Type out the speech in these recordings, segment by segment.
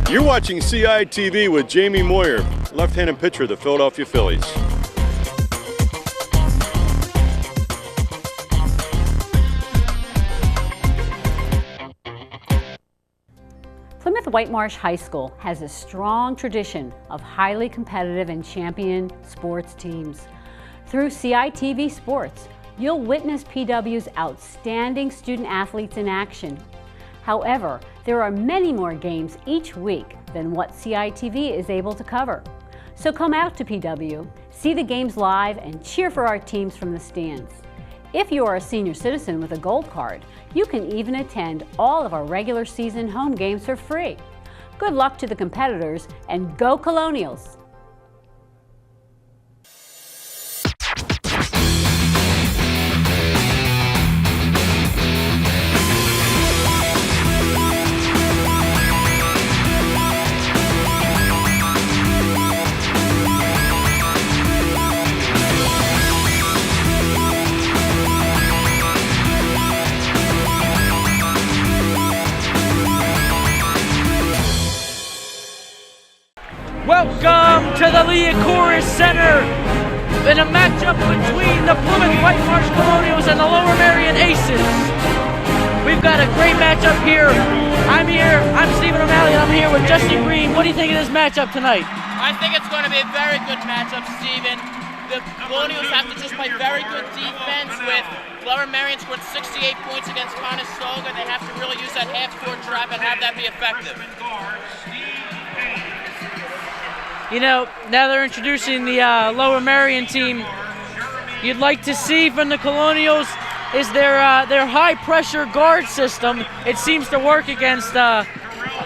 You're watching CITV with Jamie Moyer, left-handed pitcher of the Philadelphia Phillies. Plymouth Whitemarsh High School has a strong tradition of highly competitive and champion sports teams. Through CITV Sports, you'll witness PW's outstanding student athletes in action. However, there are many more games each week than what CITV is able to cover. So come out to PW, see the games live, and cheer for our teams from the stands. If you are a senior citizen with a gold card, you can even attend all of our regular season home games for free. Good luck to the competitors, and go Colonials! Welcome to the Liacouras Center in a matchup between the Plymouth Whitemarsh Colonials and the Lower Merion Aces. We've got a great matchup here. I'm Stephen O'Malley, and I'm here with Justin Green. What do you think of this matchup tonight? I think it's going to be a very good matchup, Stephen. The Colonials have to just play very good defense with Lower Merion scored 68 points against Conestoga. They have to really use that half-court trap and have that be effective. You know, now they're introducing the Lower Merion team. You'd like to see from the Colonials is their high-pressure guard system. It seems to work against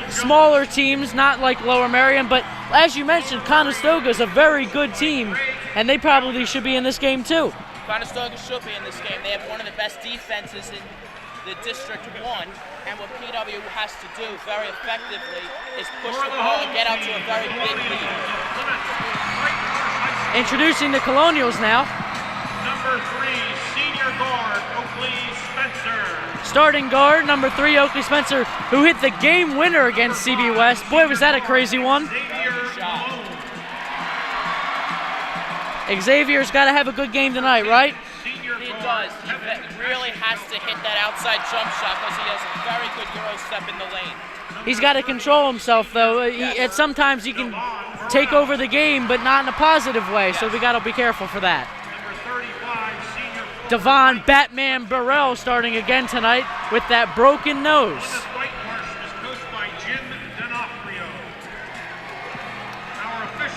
smaller teams, not like Lower Merion, but as you mentioned, Conestoga is a very good team, and they probably should be in this game too. Conestoga should be in this game. They have one of the best defenses in the District 1, and what PW has to do very effectively is push the ball and get out to a very big lead. Introducing the Colonials now. Number 3, senior guard, Oakley Spencer. Starting guard, number 3, Oakley Spencer, who hit the game winner against CB West. Boy, was that a crazy one. Xavier's got to have a good game tonight, right? He does. He really has to hit that outside jump shot because he has a very good Euro step in the lane. He's got to control himself, though. Sometimes he can take over the game, but not in a positive way, so we got to be careful for that. Devon Batman Burrell starting again tonight with that broken nose.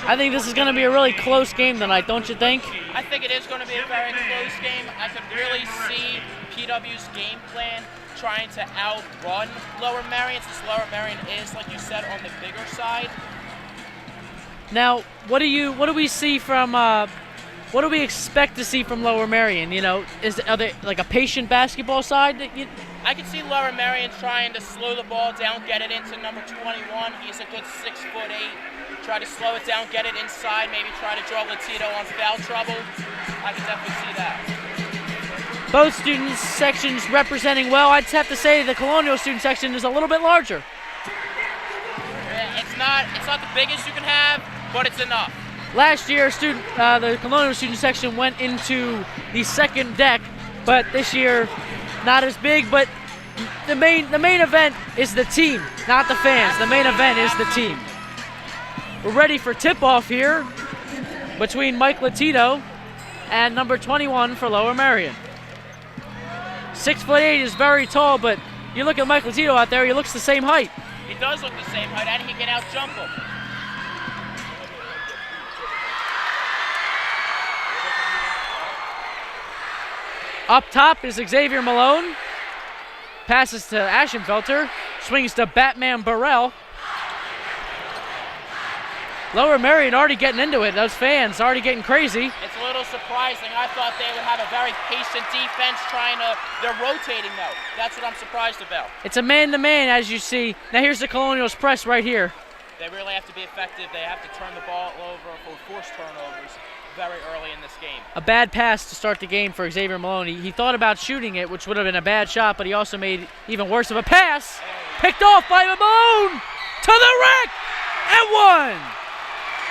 I think this is going to be a really close game tonight, don't you think? I think it is going to be a very close game. I could really see PW's game plan trying to outrun Lower Merion, since Lower Merion is, like you said, on the bigger side. Now, what do we see from? What do we expect to see from Lower Merion? You know, are they like a patient basketball side? I could see Lower Merion trying to slow the ball down, get it into number 21. He's a good 6'8". Try to slow it down, get it inside, maybe try to draw Latino on foul trouble. I can definitely see that. Both student sections representing well. I'd have to say the Colonial student section is a little bit larger. It's not the biggest you can have, but it's enough. Last year, the Colonial student section went into the second deck, but this year, not as big. But the main event is the team, not the fans. The main event is the team. We're ready for tip-off here between Mike Latino and number 21 for Lower Merion. 6'8" is very tall, but you look at Mike Latino out there, he looks the same height. He does look the same height, and he can out-jump him. Up top is Xavier Malone. Passes to Ashenfelter. Swings to Batman Burrell. Lower Merion already getting into it. Those fans already getting crazy. It's a little surprising. I thought they would have a very patient defense they're rotating though. That's what I'm surprised about. It's a man-to-man, as you see. Now here's the Colonials press right here. They really have to be effective. They have to turn the ball over or force turnovers very early in this game. A bad pass to start the game for Xavier Malone. He thought about shooting it, which would have been a bad shot, but he also made even worse of a pass. Picked off by Malone! to the rack and one.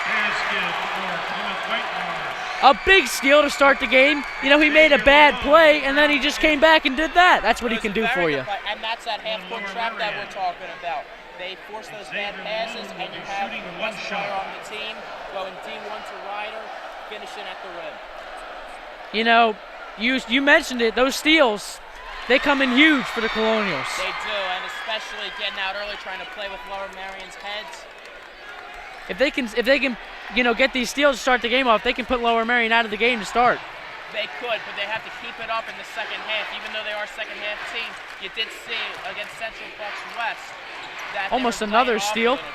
Basket for Plymouth Whitemarsh. A big steal to start the game. You know, he made a bad play, and then he just came back and did that. That's what he can do for you. And that's that half-court trap that we're talking about. They force those bad passes, and you have the best player on the team going D1 to Ryder, finishing at the rim. You know, you mentioned it, those steals, they come in huge for the Colonials. They do, and especially getting out early, trying to play with Lower Merion's heads. If they can, you know, get these steals to start the game off, they can put Lower Merion out of the game to start. They could, but they have to keep it up in the second half. Even though they are second half team, you did see against Central Bucks West that almost they were another playing off steal. a little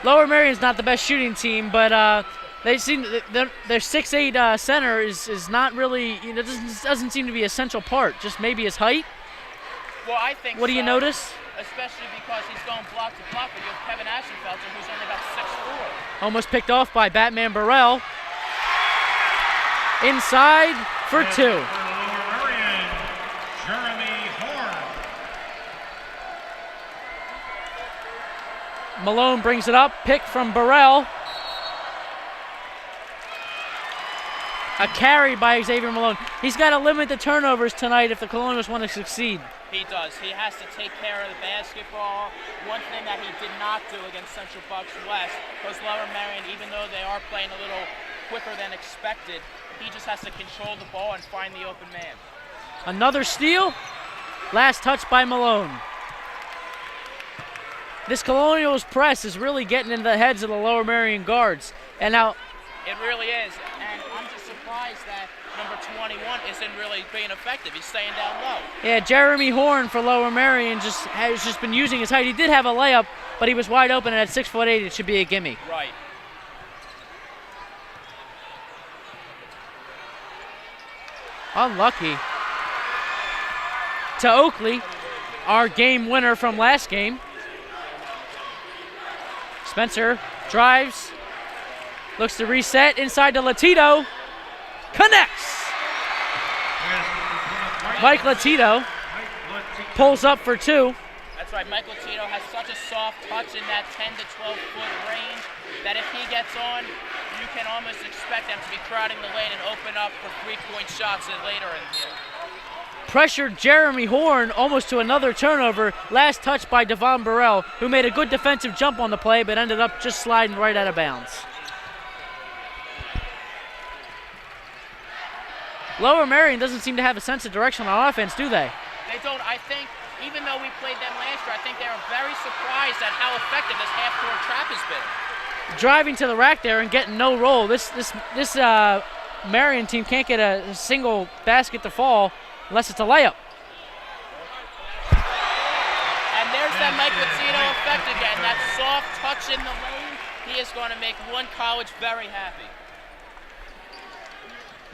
bit. Lower Merion's not the best shooting team, but they seem their 6'8" center is not really, you know, doesn't seem to be a central part. Just maybe his height. Well, I think. What do you notice? Especially because he's going block to block, but you have Kevin Ashenfelter, who's only about 6'4". Almost picked off by Batman Burrell. Inside for two. For Lower Merion, Jeremy Horn. Malone brings it up, pick from Burrell. A carry by Xavier Malone. He's got to limit the turnovers tonight if the Colonials want to succeed. He does. He has to take care of the basketball. One thing that he did not do against Central Bucks West was Lower Merion, even though they are playing a little quicker than expected, he just has to control the ball and find the open man. Another steal. Last touch by Malone. This Colonials press is really getting into the heads of the Lower Merion guards. And now it really is. And I'm just surprised that number 21 isn't really being effective. He's staying down low. yeah, Jeremy Horn for Lower Merion has just been using his height. He did have a layup, but he was wide open, and at 6'8", it should be a gimme. Right. Unlucky. To Oakley, our game winner from last game. Spencer drives, looks to reset, inside to Latito, connects. Mike Latito pulls up for two. That's right, Michael Tito has such a soft touch in that 10 to 12-foot range that if he gets on, you can almost expect them to be crowding the lane and open up for three-point shots later in the year. Pressured Jeremy Horn almost to another turnover. Last touch by Devon Burrell, who made a good defensive jump on the play but ended up just sliding right out of bounds. Lower Merion doesn't seem to have a sense of direction on offense, do they? They don't. I think, even though we played them last year, I think they were very surprised at how effective this half-court trap has been. Driving to the rack there and getting no roll. This Merion team can't get a single basket to fall unless it's a layup. And there's that Mike Latino effect again. That soft touch in the lane. He is going to make one college very happy.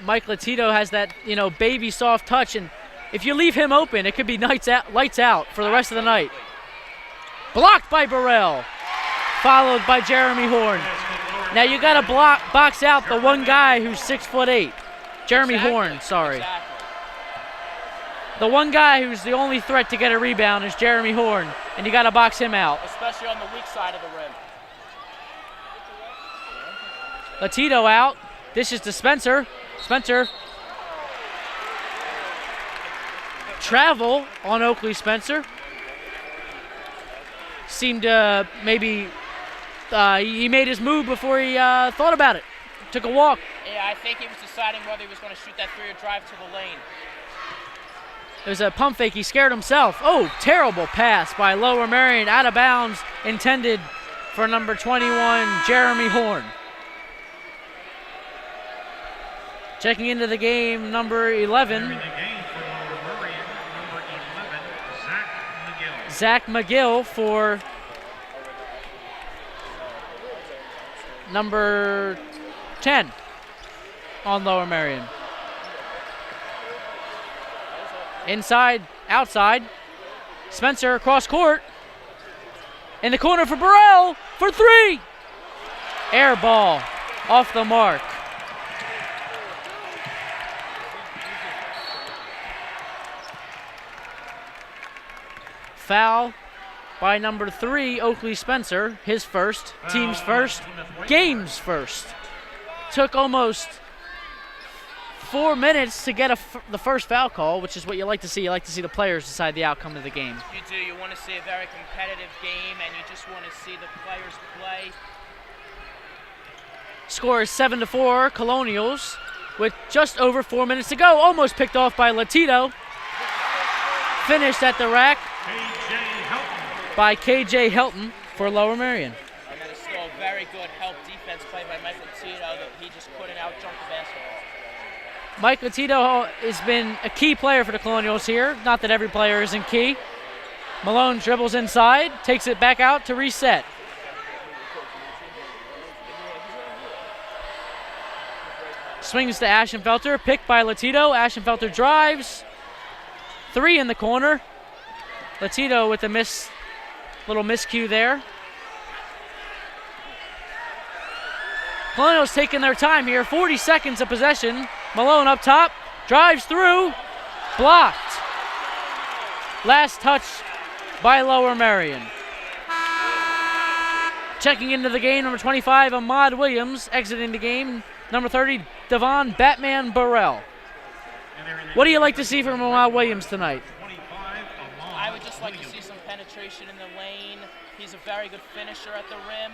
Mike Latito has that, you know, baby soft touch, and if you leave him open, it could be lights out for the rest of the night. Blocked by Burrell, followed by Jeremy Horn. Now you got to box out the one guy who's 6'8". Jeremy Horn, sorry. Exactly. The one guy who's the only threat to get a rebound is Jeremy Horn, and you got to box him out. Especially on the weak side of the rim. Latito out. This is to Spencer. Spencer. Travel on Oakley Spencer. Seemed to maybe he made his move before he thought about it. Took a walk. Yeah, I think he was deciding whether he was going to shoot that three or drive to the lane. It was a pump fake. He scared himself. Oh, terrible pass by Lower Merion. Out of bounds. Intended for number 21, Jeremy Horn. Checking into the game, number 11. Entering the game for Lower Merion, number 11, Zach McGill. Zach McGill for number 10 on Lower Merion. Inside, outside. Spencer across court. In the corner for Burrell for three. Air ball off the mark. Foul by number 3, Oakley Spencer, his first, team's first, game's first. Took almost 4 minutes to get the first foul call, which is what you like to see. You like to see the players decide the outcome of the game. You do. You want to see a very competitive game, and you just want to see the players play. Score is 7-4, Colonials, with just over 4 minutes to go. Almost picked off by Latito. Finished at the rack by KJ Helton for Lower Merion. And then it's still a very good help defense play by Mike Latito that he just couldn't out-jump the basketball. Mike Latito has been a key player for the Colonials here. Not that every player isn't key. Malone dribbles inside, takes it back out to reset. Swings to Ashenfelter, picked by Latito. Ashenfelter drives. 3 in the corner. Latito with a little miscue there. Colonials taking their time here. 40 seconds of possession. Malone up top, drives through, blocked. Last touch by Lower Merion. Checking into the game, number 25, Ahmad Williams. Exiting the game, number 30, Devon Batman Burrell. What do you like to see from Ahmad Williams tonight? I would just like to see some penetration in the lane. He's a very good finisher at the rim.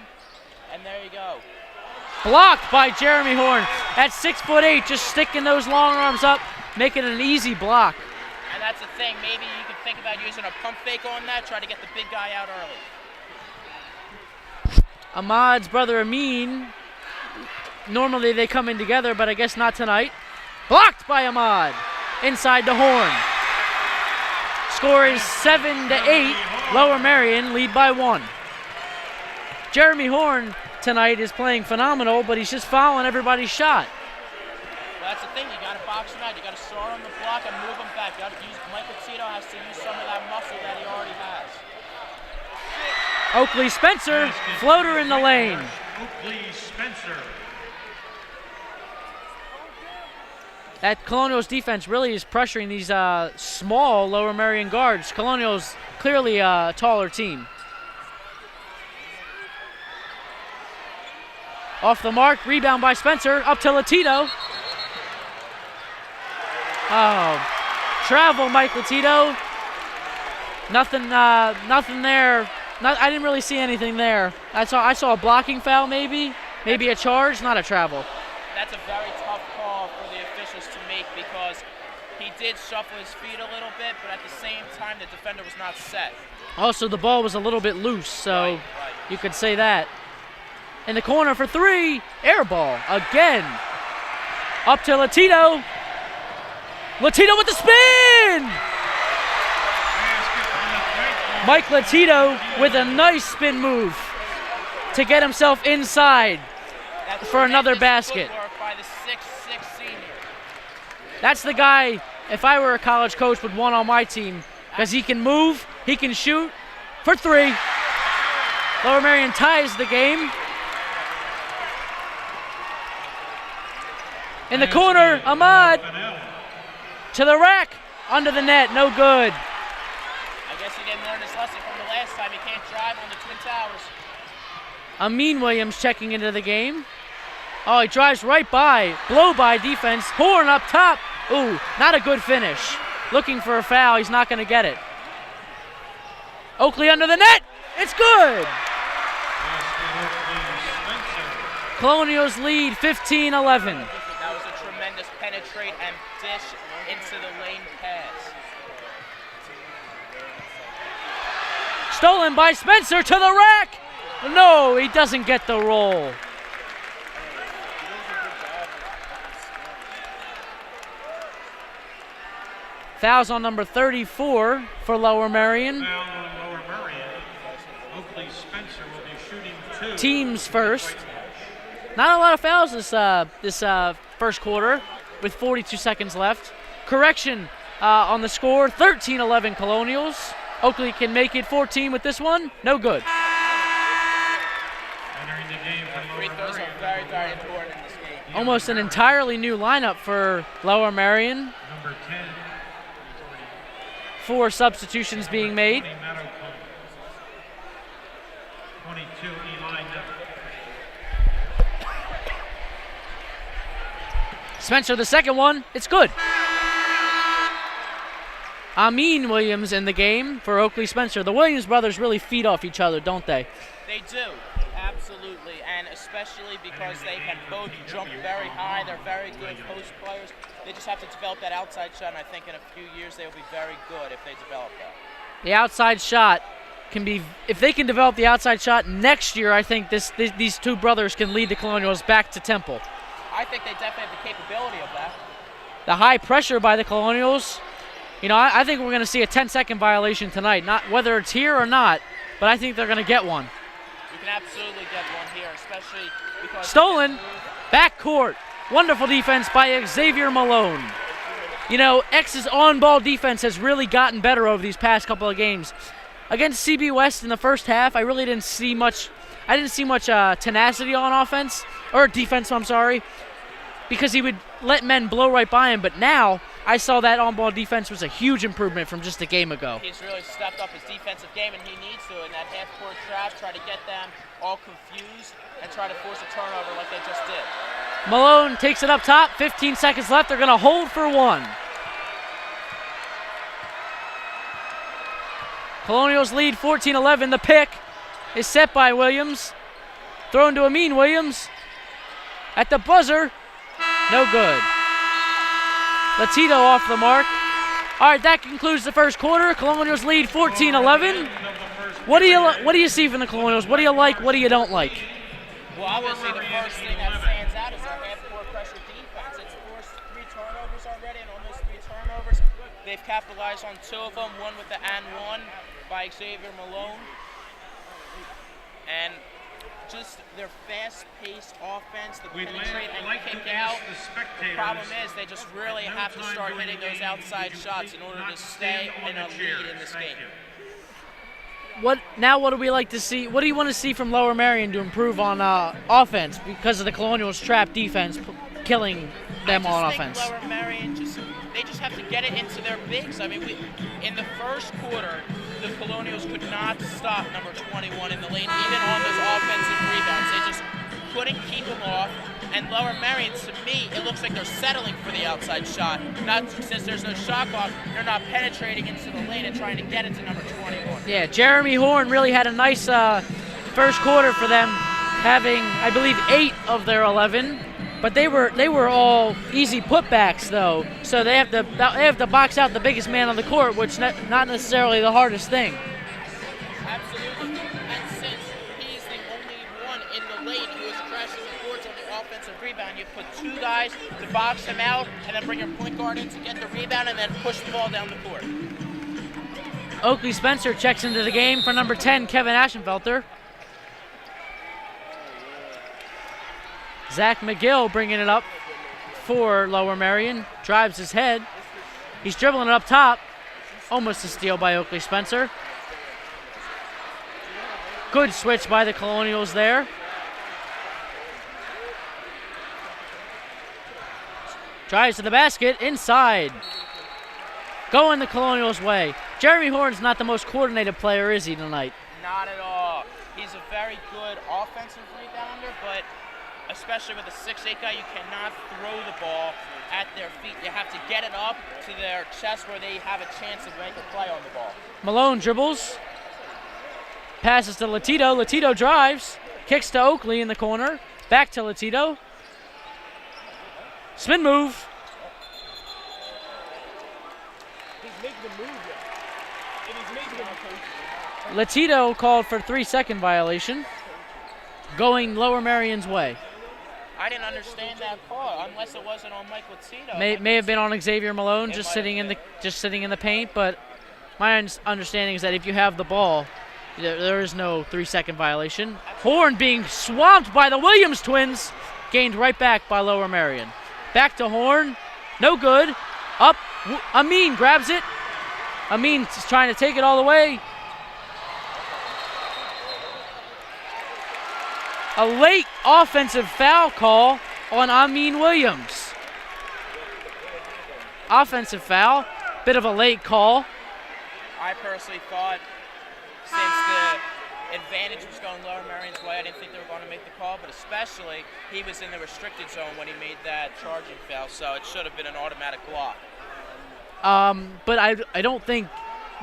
And there you go. Blocked by Jeremy Horn at 6'8", just sticking those long arms up, making it an easy block. And that's the thing. Maybe you could think about using a pump fake on that, try to get the big guy out early. Ahmad's brother Amin, normally they come in together, but I guess not tonight. Blocked by Ahmad, inside to Horn. Score is 7-8, Lower Merion lead by 1. Jeremy Horn tonight is playing phenomenal, but he's just following everybody's shot. Well, that's the thing. You got to box him out. You got to start on the block and move him back. You got to use. Mike Latito has to use some of that muscle that he already has. Oakley Spencer, floater in the lane. Oakley Spencer. That Colonials defense really is pressuring these small Lower Merion guards. Colonials clearly a taller team. Off the mark, rebound by Spencer, up to Latito. Oh, travel, Mike Latito. Nothing there. I didn't really see anything there. I saw a blocking foul, maybe a charge, not a travel. That's a very tough call for the officials to make because he did shuffle his feet a little bit, but at the same time, the defender was not set. Also, the ball was a little bit loose, so Right. you could say that. In the corner for 3, air ball again. Up to Latito. Latito with the spin! Mike Latito with a nice spin move to get himself inside for another basket. By the 6'6" senior. That's the guy, if I were a college coach, would want on my team because he can move, he can shoot for 3. Lower Merion ties the game. In the corner, Ahmad to the rack, under the net, no good. I guess he didn't learn his lesson from the last time. He can't drive on the Twin Towers. Amin Williams checking into the game. Oh, he drives right by, blow by defense. Horn up top. Ooh, not a good finish. Looking for a foul, he's not gonna get it. Oakley under the net, it's good. Colonials lead 15-11. That was a tremendous penetrate and dish into the lane pass. Stolen by Spencer to the rack. No, he doesn't get the roll. Fouls on number 34 for Lower Merion. Foul on Lower Merion. Oakley Spencer will be shooting 2. Teams first. Not a lot of fouls this first quarter with 42 seconds left. Correction on the score, 13-11 Colonials. Oakley can make it 14 with this one. No good. Entering the game for Free Lower throws Merion. are very, very important in this game. Almost an entirely new lineup for Lower Merion. Number 10. 4 substitutions being made. 22, Eli Neville. Spencer, the second one, it's good. Amin Williams in the game for Oakley Spencer. The Williams brothers really feed off each other, don't they? They do, absolutely, and especially because they can both jump very high. They're very good post players. They just have to develop that outside shot, and I think in a few years they will be very good if they develop that. The outside shot can be, if they can develop the outside shot next year, I think these two brothers can lead the Colonials back to Temple. I think they definitely have the capability of that. The high pressure by the Colonials, you know, I think we're going to see a 10-second violation tonight, not whether it's here or not, but I think they're going to get one. You can absolutely get one here, especially because... Stolen, backcourt. Wonderful defense by Xavier Malone. You know, X's on-ball defense has really gotten better over these past couple of games. Against CB West in the first half, I really didn't see much. I didn't see much tenacity on offense, or defense, I'm sorry, because he would let men blow right by him. But now, I saw that on-ball defense was a huge improvement from just a game ago. He's really stepped up his defensive game, and he needs to in that half-court trap, try to get them all confused and try to force a turnover like they just did. Malone takes it up top, 15 seconds left. They're going to hold for one. Colonials lead 14-11. The pick is set by Williams. Thrown to Amin Williams. At the buzzer, no good. Latito off the mark. All right, that concludes the first quarter. Colonials lead 14-11. What do you see from the Colonials? What do you like? What do you don't like? Well, obviously the first thing that stands out is their half-court pressure defense. It's forced 3 turnovers already, and on those 3 turnovers, they've capitalized on 2 of them, one with the and one by Xavier Malone. And just their fast-paced offense, the penetrate and kick out. The problem is they just really have to start hitting those outside shots in order to stay in a lead in this game. What do we like to see? What do you want to see from Lower Merion to improve on offense because of the Colonials' trap defense killing them on offense? I think Lower Merion they just have to get it into their bigs. I mean, in the first quarter, the Colonials could not stop number 21 in the lane, even on those offensive rebounds. They just couldn't keep them off. And Lower Merion, to me, it looks like they're settling for the outside shot. Not since there's no shot clock, they're not penetrating into the lane and trying to get it to number 21. Yeah, Jeremy Horn really had a nice first quarter for them, having, I believe, 8 of their 11. But they were all easy putbacks, though. So they have to box out the biggest man on the court, which not necessarily the hardest thing. Absolutely. And since he's the only one in the lane who is crashing the boards on the offensive rebound, you put 2 guys to box him out and then bring your point guard in to get the rebound and then push the ball down the court. Oakley Spencer checks into the game for number 10, Kevin Aschenfelter. Zach McGill bringing it up for Lower Merion. Drives his head. He's dribbling it up top. Almost a steal by Oakley Spencer. Good switch by the Colonials there. Drives to the basket, inside. Going the Colonials' way. Jeremy Horn's not the most coordinated player, is he, tonight? Not at all. He's a very good offensive rebounder, but especially with a 6'8" guy, you cannot throw the ball at their feet. You have to get it up to their chest where they have a chance to make a play on the ball. Malone dribbles. Passes to Latito. Latito drives. Kicks to Oakley in the corner. Back to Latito. Spin move. Latito called for 3-second violation. Going Lower Merion's way. I didn't understand that call unless it wasn't on Mike Latito. May have been on Xavier Malone, just sitting in the paint. But my understanding is that if you have the ball, there is no 3-second violation. Horn being swamped by the Williams twins, gained right back by Lower Merion. Back to Horn, no good. Up, Amin grabs it. Amin's trying to take it all the way. A late offensive foul call on Amin Williams. Offensive foul, bit of a late call. I personally thought advantage was going Lower Merion's way. I didn't think they were going to make the call, but especially he was in the restricted zone when he made that charging foul, so it should have been an automatic block. But I don't think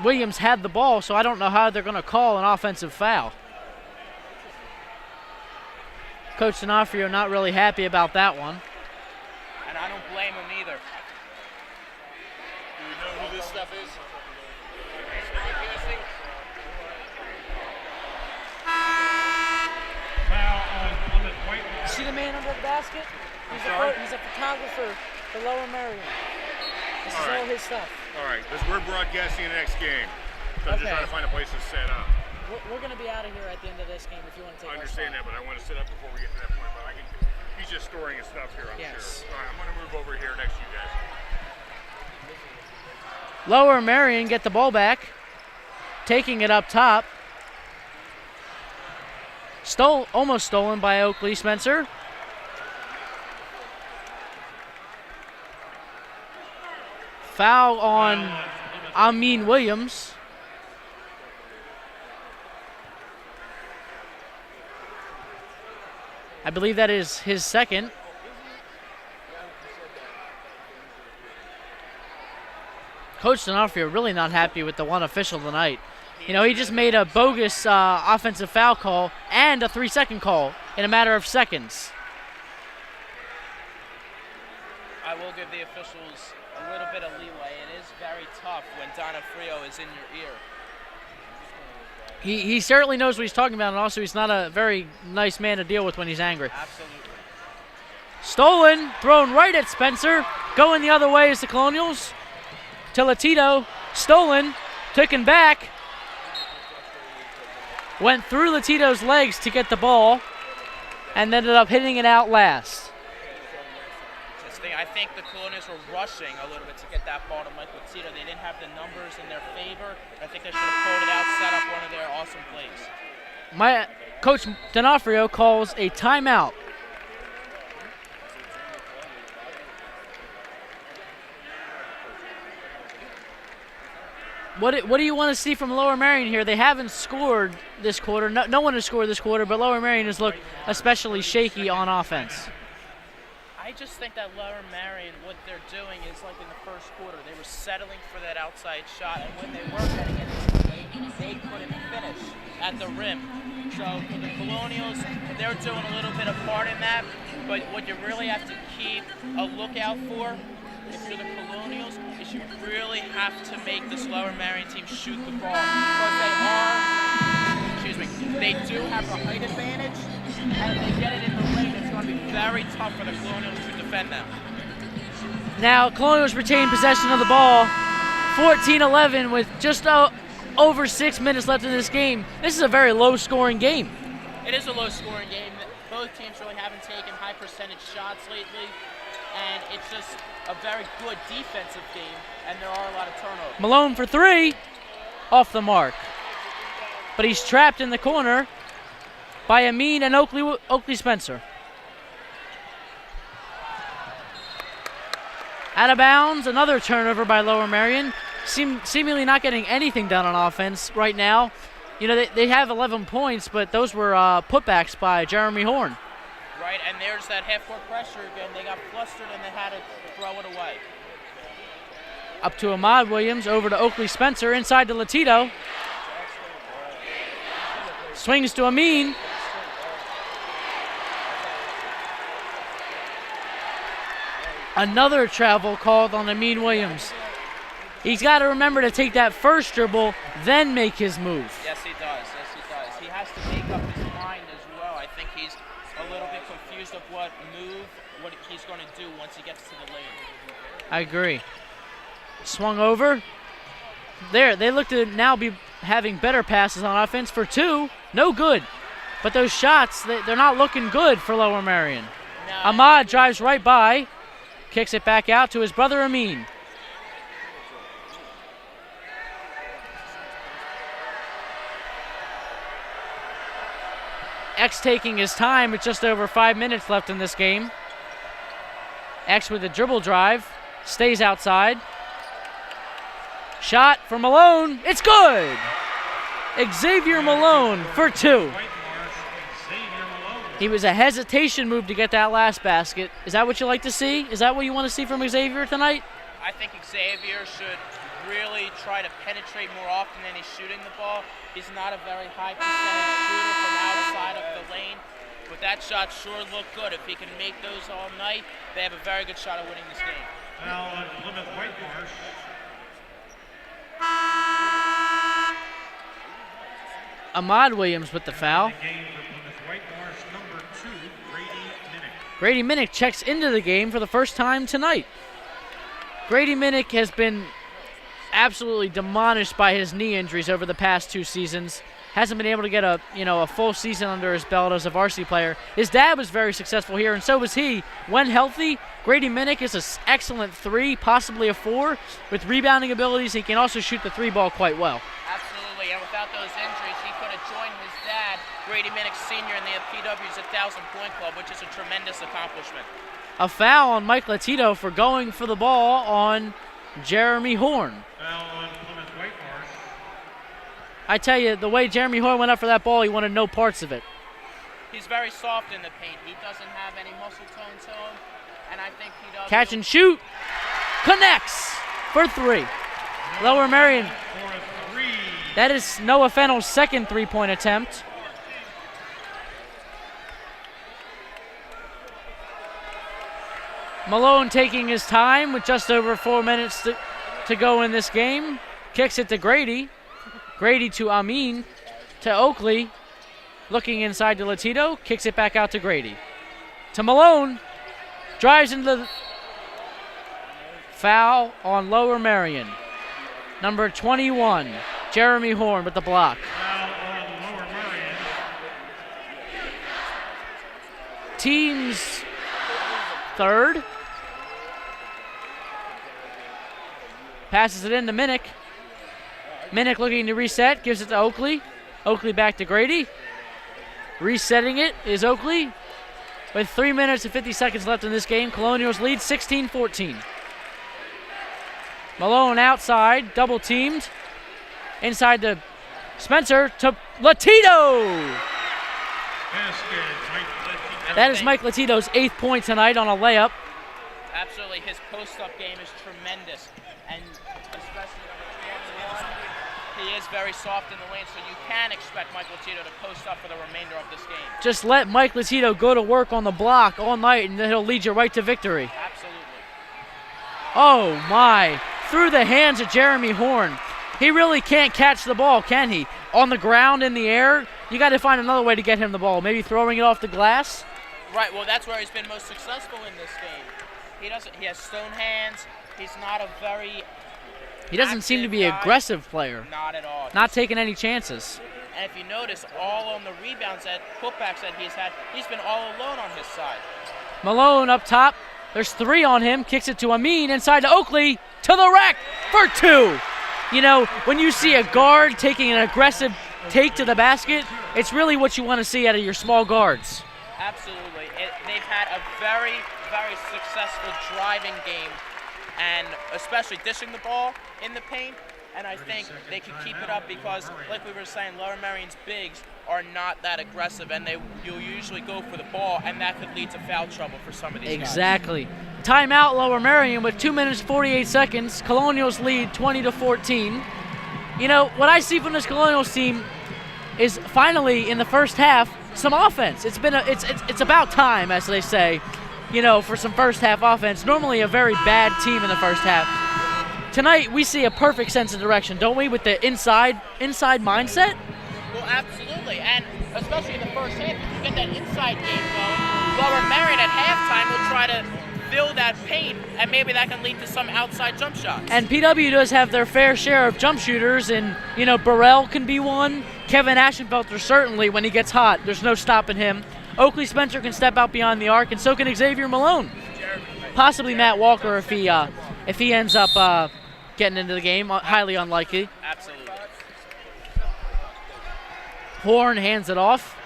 Williams had the ball, so I don't know how they're going to call an offensive foul. Coach D'Onofrio not really happy about that one. And I don't blame him either. Do you know who this stuff is? Foul on Plymouth Whitemarsh. See the man under the basket? He's a photographer for Lower Merion. This is all his stuff. All right, because we're broadcasting the next game. So I'm just Okay. trying to find a place to set up. We're going to be out of here at the end of this game if you want to take I understand that, but I want to set up before we get to that point. But he's just storing his stuff here, I'm Yes. sure. All right, I'm going to move over here next to you guys. Lower Merion get the ball back, taking it up top. Almost stolen by Oakley Spencer. Foul on Amin Williams. I believe that is his second. Coach D'Onofrio really not happy with the one official tonight. You know, he just made a bogus offensive foul call and a 3-second call in a matter of seconds. I will give the officials a little bit of leeway. It is very tough when D'Onofrio is in your ear. He certainly knows what he's talking about, and also he's not a very nice man to deal with when he's angry. Absolutely. Stolen, thrown right at Spencer. Going the other way is the Colonials. To Latito, stolen, taken back. Went through Latito's legs to get the ball, and ended up hitting it out last. I think the Colonials were rushing a little bit to get that ball to Mike Latito. They didn't have the numbers in their favor. I think they should have pulled it out, set up one of their awesome plays. Coach D'Onofrio calls a timeout. What do you want to see from Lower Merion here? They haven't scored this quarter. No one has scored this quarter, but Lower Merion has looked especially shaky on offense. I just think that Lower Merion, what they're doing is like in the first quarter, they were settling for that outside shot, and when they were getting it, they couldn't finish at the rim. So for the Colonials, they're doing a little bit of part in that, but what you really have to keep a lookout for, if you're the Colonials, is you really have to make this Lower Merion team shoot the ball. Because they do have a height advantage, and if they get it in the lane, it's going to be very tough for the Colonials to defend them. Now, Colonials retain possession of the ball. 14-11 with just over 6 minutes left in this game. This is a very low-scoring game. It is a low-scoring game. Both teams really haven't taken high-percentage shots lately, and it's just a very good defensive game, and there are a lot of turnovers. Malone for three, off the mark. But he's trapped in the corner by Amin and Oakley Spencer. Out of bounds, another turnover by Lower Merion. Seemingly not getting anything done on offense right now. You know, they have 11 points, but those were putbacks by Jeremy Horn. Right, and there's that half-court pressure again. They got flustered and they had to throw it away. Up to Ahmad Williams, over to Oakley Spencer, inside to Latito. Swings to Amin. Another travel called on Amin Williams. He's got to remember to take that first dribble, then make his move. Yes, he does. Yes, he does. He has to make up his mind as well. I think he's a little bit confused of what he's going to do once he gets to the lane. I agree. Swung over. There, they look to now be having better passes on offense. For two, no good. But those shots, they're not looking good for Lower Merion. No. Ahmad drives right by, kicks it back out to his brother Amin. X taking his time with just over 5 minutes left in this game. X with a dribble drive, stays outside. Shot for Malone, it's good! Xavier Malone for 2. Whitemarsh, Xavier Malone. He was a hesitation move to get that last basket. Is that what you like to see? Is that what you want to see from Xavier tonight? I think Xavier should really try to penetrate more often than he's shooting the ball. He's not a very high percentage shooter from outside of the lane, but that shot sure looked good. If he can make those all night, they have a very good shot at winning this game. Foul on Plymouth Whitemarsh. Ahmad Williams with the foul. The game for Plymouth Whitemarsh, number 2, Grady Minnick. Grady Minnick checks into the game for the first time tonight. Grady Minnick has been absolutely demolished by his knee injuries over the past 2 seasons. Hasn't been able to get a full season under his belt as a varsity player. His dad was very successful here, and so was he. When healthy, Grady Minnick is an excellent 3, possibly a 4. With rebounding abilities, he can also shoot the 3 ball quite well. Absolutely, and without those injuries, he could have joined his dad, Grady Minnick Sr., in the PWHS 1,000-point club, which is a tremendous accomplishment. A foul on Mike Latito for going for the ball on Jeremy Horn. Foul on Plymouth Whitemarsh. I tell you, the way Jeremy Horn went up for that ball, he wanted no parts of it. He's very soft in the paint. He doesn't have any muscle tone to him, and I think he does. Catch and shoot. Connects for 3. Lower Merion. For a 3. That is Noah Fennell's second 3-point attempt. Malone taking his time with just over 4 minutes to go in this game. Kicks it to Grady. Grady to Amin. To Oakley. Looking inside to Latito. Kicks it back out to Grady. To Malone. Drives into the foul on Lower Merion. Number 21, Jeremy Horn with the block. Foul on Lower Merion. Team's third. Passes it in to Minnick. Minnick looking to reset, gives it to Oakley. Oakley back to Grady. Resetting it is Oakley. With 3 minutes and 50 seconds left in this game, Colonials lead 16-14. Malone outside, double teamed. Inside to Spencer to Latito. Basket, Mike Latito. That is Mike Latito's 8th point tonight on a layup. Absolutely, his post-up game is tremendous, and especially he is very soft in the lane, so you can expect Mike Latito to post up for the remainder of this game. Just let Mike Latito go to work on the block all night, and then he'll lead you right to victory. Absolutely. Oh my, through the hands of Jeremy Horn. He really can't catch the ball, can he? On the ground, in the air, you got to find another way to get him the ball. Maybe throwing it off the glass? Right, well that's where he's been most successful in this game. He has stone hands. He's not a very He doesn't seem to be an aggressive player. Not at all. Not taking any chances. And if you notice, all on the rebounds, putbacks that he's had, he's been all alone on his side. Malone up top. There's 3 on him. Kicks it to Amin. Inside to Oakley. To the rack for 2. You know, when you see a guard taking an aggressive take to the basket, it's really what you want to see out of your small guards. Absolutely. They've had a very, very successful driving game, and especially dishing the ball in the paint. And I think they can keep it up because, like we were saying, Lower Merion's bigs are not that aggressive, and you'll usually go for the ball, and that could lead to foul trouble for some of these guys. Exactly. Timeout, Lower Merion with 2 minutes 48 seconds. Colonials lead 20-14. You know, what I see from this Colonials team is finally in the first half some offense. It's about time, as they say, you know, for some first half offense. Normally a very bad team in the first half. Tonight we see a perfect sense of direction, don't we, with the inside mindset? Well, absolutely, and especially in the first half, if you get that inside game going, Lower Merion at halftime will try to fill that paint, and maybe that can lead to some outside jump shots. And PW does have their fair share of jump shooters, and, you know, Burrell can be one. Kevin Ashenfelter certainly, when he gets hot, there's no stopping him. Oakley Spencer can step out beyond the arc, and so can Xavier Malone. Possibly Matt Walker if he ends up getting into the game, highly unlikely. Absolutely. Horn hands it off.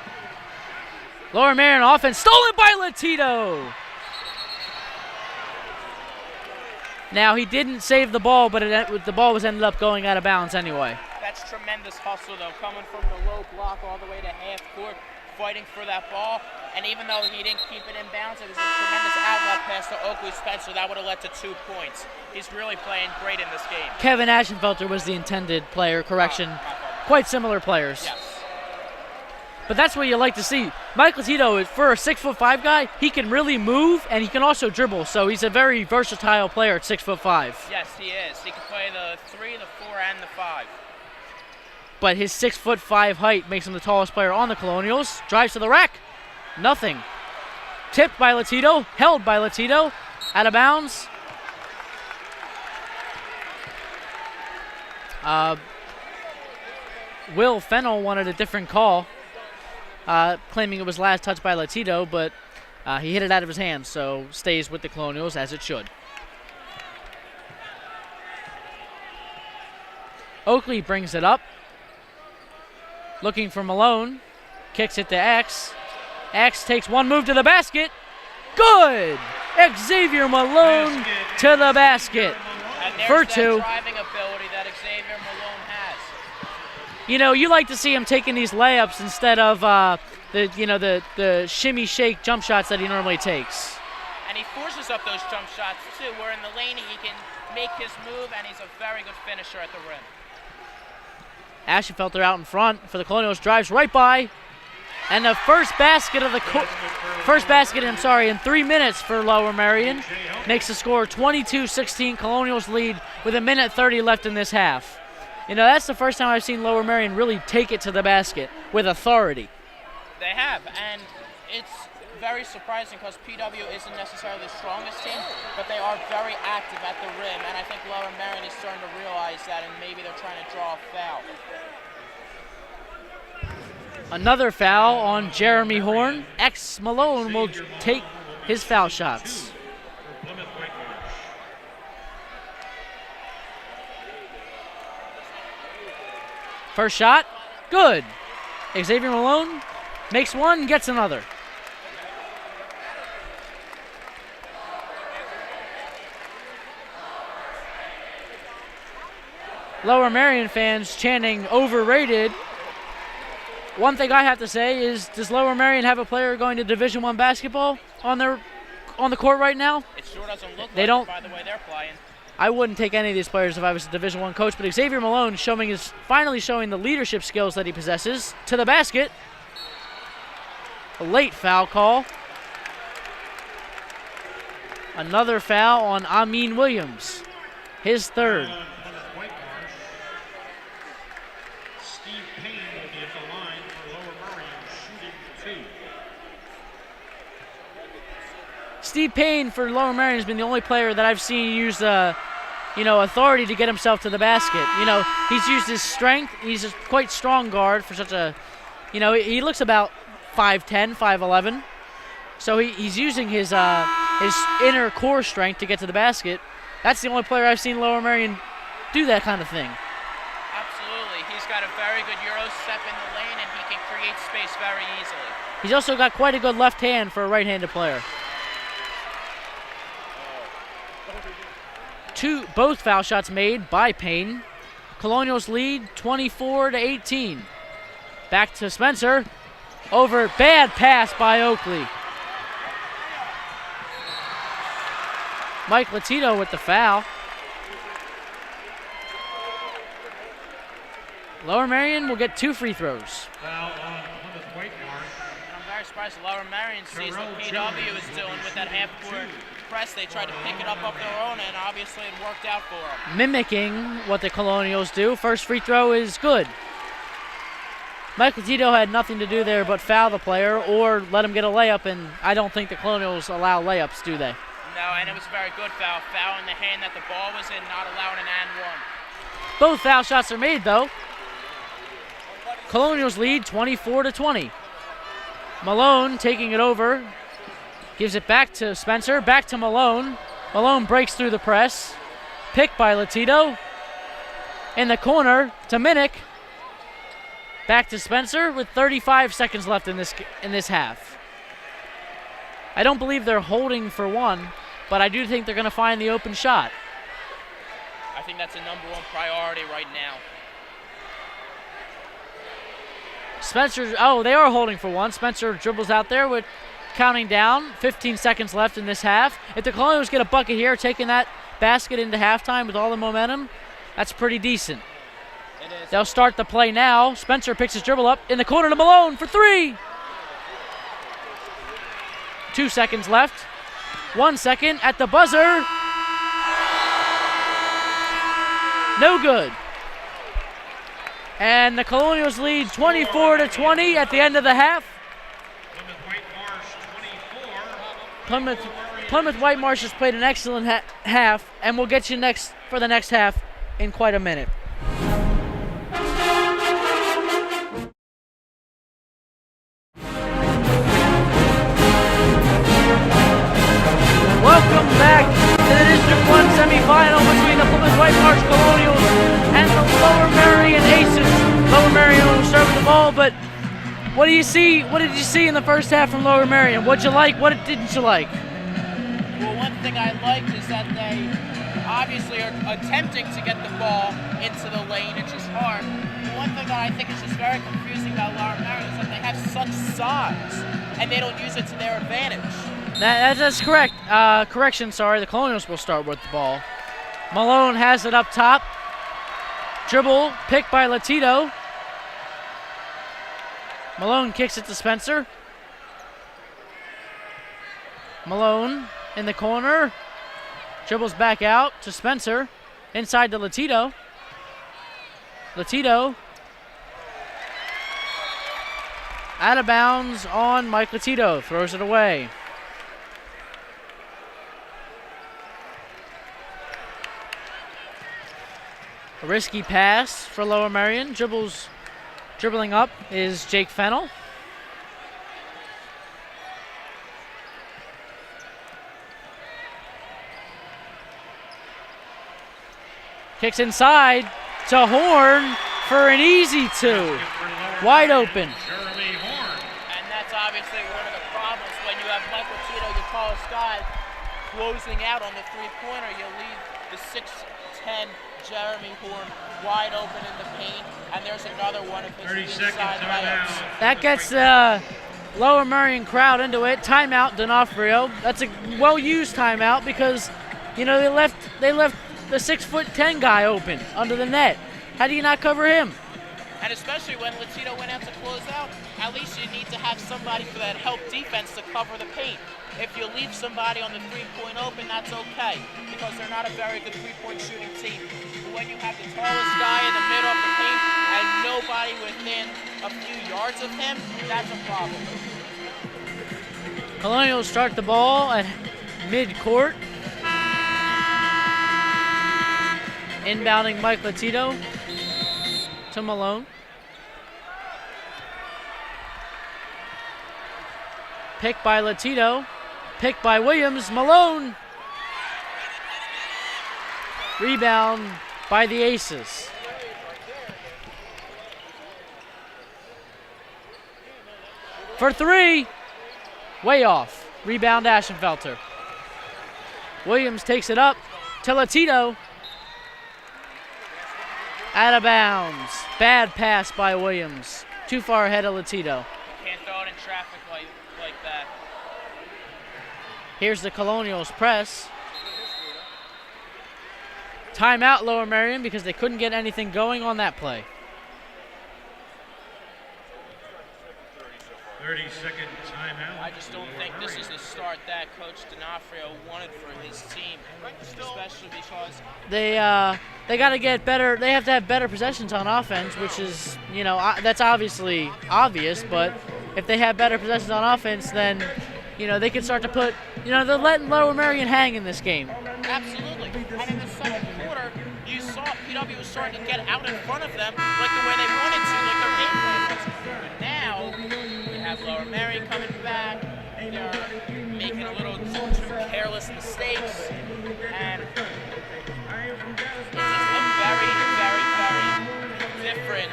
Lower Merion offense, stolen by Latito. Now, he didn't save the ball, but the ball was ended up going out of bounds anyway. That That's tremendous hustle, though, coming from the low block all the way to half court, fighting for that ball. And even though he didn't keep it in bounds, it was a tremendous outlet pass to Oakley Spencer. That would have led to 2 points. He's really playing great in this game. Kevin Ashenfelter was the intended player, correction. Quite similar players. Yes. But that's what you like to see. Mike Latito, for a 6'5" guy, he can really move and he can also dribble. So he's a very versatile player at 6'5". Yes, he is. He can play the 3, the 4, and the 5. But his 6'5" height makes him the tallest player on the Colonials. Drives to the rack. Nothing. Tipped by Latito. Held by Latito. Out of bounds. Will Fennell wanted a different call, claiming it was last touched by Latito, but he hit it out of his hands, so stays with the Colonials as it should. Oakley brings it up. Looking for Malone. Kicks it to X. X takes one move to the basket. Good! Xavier Malone to the basket. And there's For that 2. driving ability that Xavier Malone has. You know, you like to see him taking these layups instead of the shimmy shake jump shots that he normally takes. And he forces up those jump shots too, where in the lane he can make his move, and he's a very good finisher at the rim. Ashenfelter out in front for the Colonials, drives right by, and the first basket in 3 minutes for Lower Merion makes the score 22-16. Colonials lead with 1:30 left in this half. You know, that's the first time I've seen Lower Merion really take it to the basket with authority. They have, and it's very surprising because PW isn't necessarily the strongest team, but they are very active at the rim, and I think Lower Merion is starting to realize that, and maybe they're trying to draw a foul. Another foul on Jeremy Horn. X Malone will take his foul shots. First shot, good. Xavier Malone makes one, gets another. Lower Merion fans chanting overrated. One thing I have to say is, does Lower Merion have a player going to Division I basketball on the court right now? It sure doesn't look They like don't. it by the way they're playing. I wouldn't take any of these players if I was a Division I coach, but Xavier Malone finally showing the leadership skills that he possesses. To the basket. A late foul call. Another foul on Amin Williams. His third. Whitemarsh. Steve Payne will be at the line for Lower Merion, shooting 2. Steve Payne for Lower Merion has been the only player that I've seen use authority to get himself to the basket. You know, he's used his strength. He's a quite strong guard for such a, he looks about 5'10", 5'11". So he's using his inner core strength to get to the basket. That's the only player I've seen Lower Merion do that kind of thing. Absolutely. He's got a very good Euro step in the lane, and he can create space very easily. He's also got quite a good left hand for a right-handed player. Both foul shots made by Payne. Colonials lead 24-18. Back to Spencer. Over, bad pass by Oakley. Mike Latito with the foul. Lower Merion will get 2 free throws. Foul on Plymouth Whitemarsh. I'm very surprised Lower Merion sees what PW is doing with that half-court press. They tried to pick it up their own, and obviously it worked out for them. Mimicking what the Colonials do. First free throw is good. Mike Latito had nothing to do there but foul the player or let him get a layup, and I don't think the Colonials allow layups, do they? No, and it was a very good foul. Foul in the hand that the ball was in, not allowing an and one. Both foul shots are made, though. Colonials lead 24-20. Malone taking it over. Gives it back to Spencer. Back to Malone. Malone breaks through the press. Picked by Latito. In the corner to Minnick. Back to Spencer with 35 seconds left in this half. I don't believe they're holding for one, but I do think they're going to find the open shot. I think that's a #1 priority right now. Spencer, oh, they are holding for one. Spencer dribbles out there with counting down. 15 seconds left in this half. If the Colonials get a bucket here, taking that basket into halftime with all the momentum, that's pretty decent. It is. They'll start the play now. Spencer picks his dribble up in the corner to Malone for three. 2 seconds left. 1 second at the buzzer. No good. And the Colonials lead 24-20 at the end of the half. Plymouth Whitemarsh has played an excellent half, and we'll get you next for the next half in quite a minute. Welcome back to the District 1 semifinal between the Plymouth Whitemarsh Colonials and the Lower Merion Aces. Lower Merion will serve the ball, but what do you see? What did you see in the first half from Lower Merion? What'd you like? What didn't you like? Well, one thing I liked is that they obviously are attempting to get the ball into the lane. It's just hard. But one thing that I think is just very confusing about Lower Merion is that they have such size and they don't use it to their advantage. That's correct. Correction, sorry. The Colonials will start with the ball. Malone has it up top. Dribble, picked by Latito. Malone kicks it to Spencer. Malone in the corner. Dribbles back out to Spencer. Inside to Latito. Latito. Out of bounds on Mike Latito. Throws it away. A risky pass for Lower Merion. Dribbling up is Jake Fennell. Kicks inside to Horn for an easy two. Wide open. And that's obviously one of the problems when you have Michael Tito, your tallest guy, closing out on the three-pointer. You leave the 6'10" Jeremy Horn wide open in the paint, and there's another one of his inside layups. That gets the Lower Merion crowd into it. Timeout, D'Onofrio. That's a well-used timeout because, you know, they left the 6'10" guy open under the net. How do you not cover him? And especially when Latino went out to close out, at least you need to have somebody for that help defense to cover the paint. If you leave somebody on the three-point open, that's okay, because they're not a very good three-point shooting team. But when you have the tallest guy in the middle of the paint and nobody within a few yards of him, that's a problem. Colonials start the ball at mid-court. Inbounding Mike Latito to Malone. Picked by Latito. Picked by Williams. Malone. Rebound by the Aces. For three. Way off. Rebound Ashenfelter. Williams takes it up to Latito. Out of bounds. Bad pass by Williams. Too far ahead of Latito. Can't throw it in traffic like that. Here's the Colonials press. Timeout Lower Merion because they couldn't get anything going on that play. 30-second timeout. I just don't think this is the start that Coach D'Onofrio wanted for his team, especially because they got to get better. They have to have better possessions on offense, which is, you know, that's obviously obvious. But if they have better possessions on offense, then, you know, they can start to put, you know, they're letting Lower Merion hang in this game. absolutely. And in the second quarter, you saw PW was starting to get out in front of them like the way they wanted to, like their game plan was. But now you have Lower Merion coming back. They're making a little too careless mistakes, and it's just a very, very, very different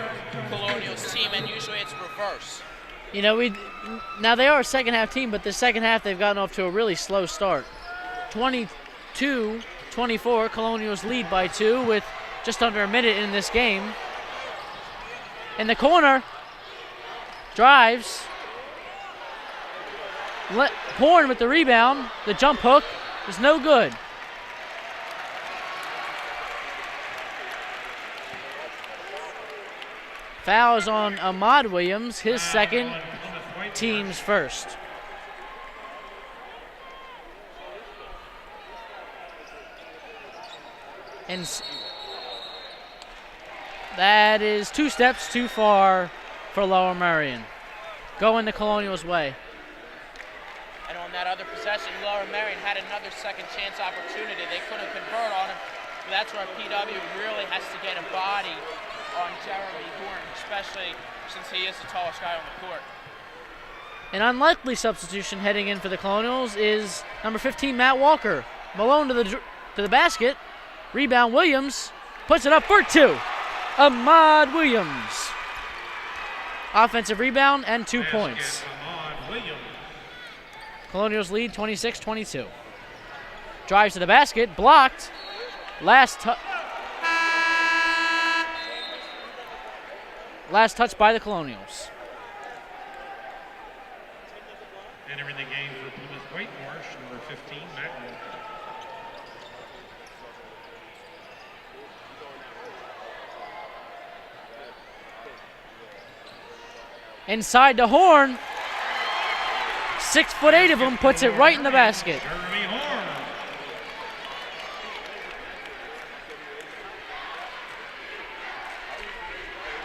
Colonials team, and usually it's reverse. You know, now they are a second half team, but the second half they've gotten off to a really slow start. 22-24, Colonials lead by 2 with just under a minute in this game. In the corner, drives. Horn with the rebound. The jump hook is no good. Fouls on Ahmad Williams, his second, team's first. And that is 2 steps too far for Lower Merion. Going the Colonials' way. And on that other possession, Lower Merion had another second chance opportunity. They couldn't convert on him. But that's where PW really has to get a body on Jeremy Horn, especially since he is the tallest guy on the court. An unlikely substitution heading in for the Colonials is number 15, Matt Walker. Malone to the basket. Rebound, Williams puts it up for 2. Ahmad Williams. Offensive rebound and 2 points. Colonials lead 26-22. Drives to the basket, blocked. Last touch by the Colonials. Entering the game for Plymouth Whitemarsh, number 15, Matt Walker. Inside to Horn. 6'8" of him puts it right in the basket. Jeremy Horn.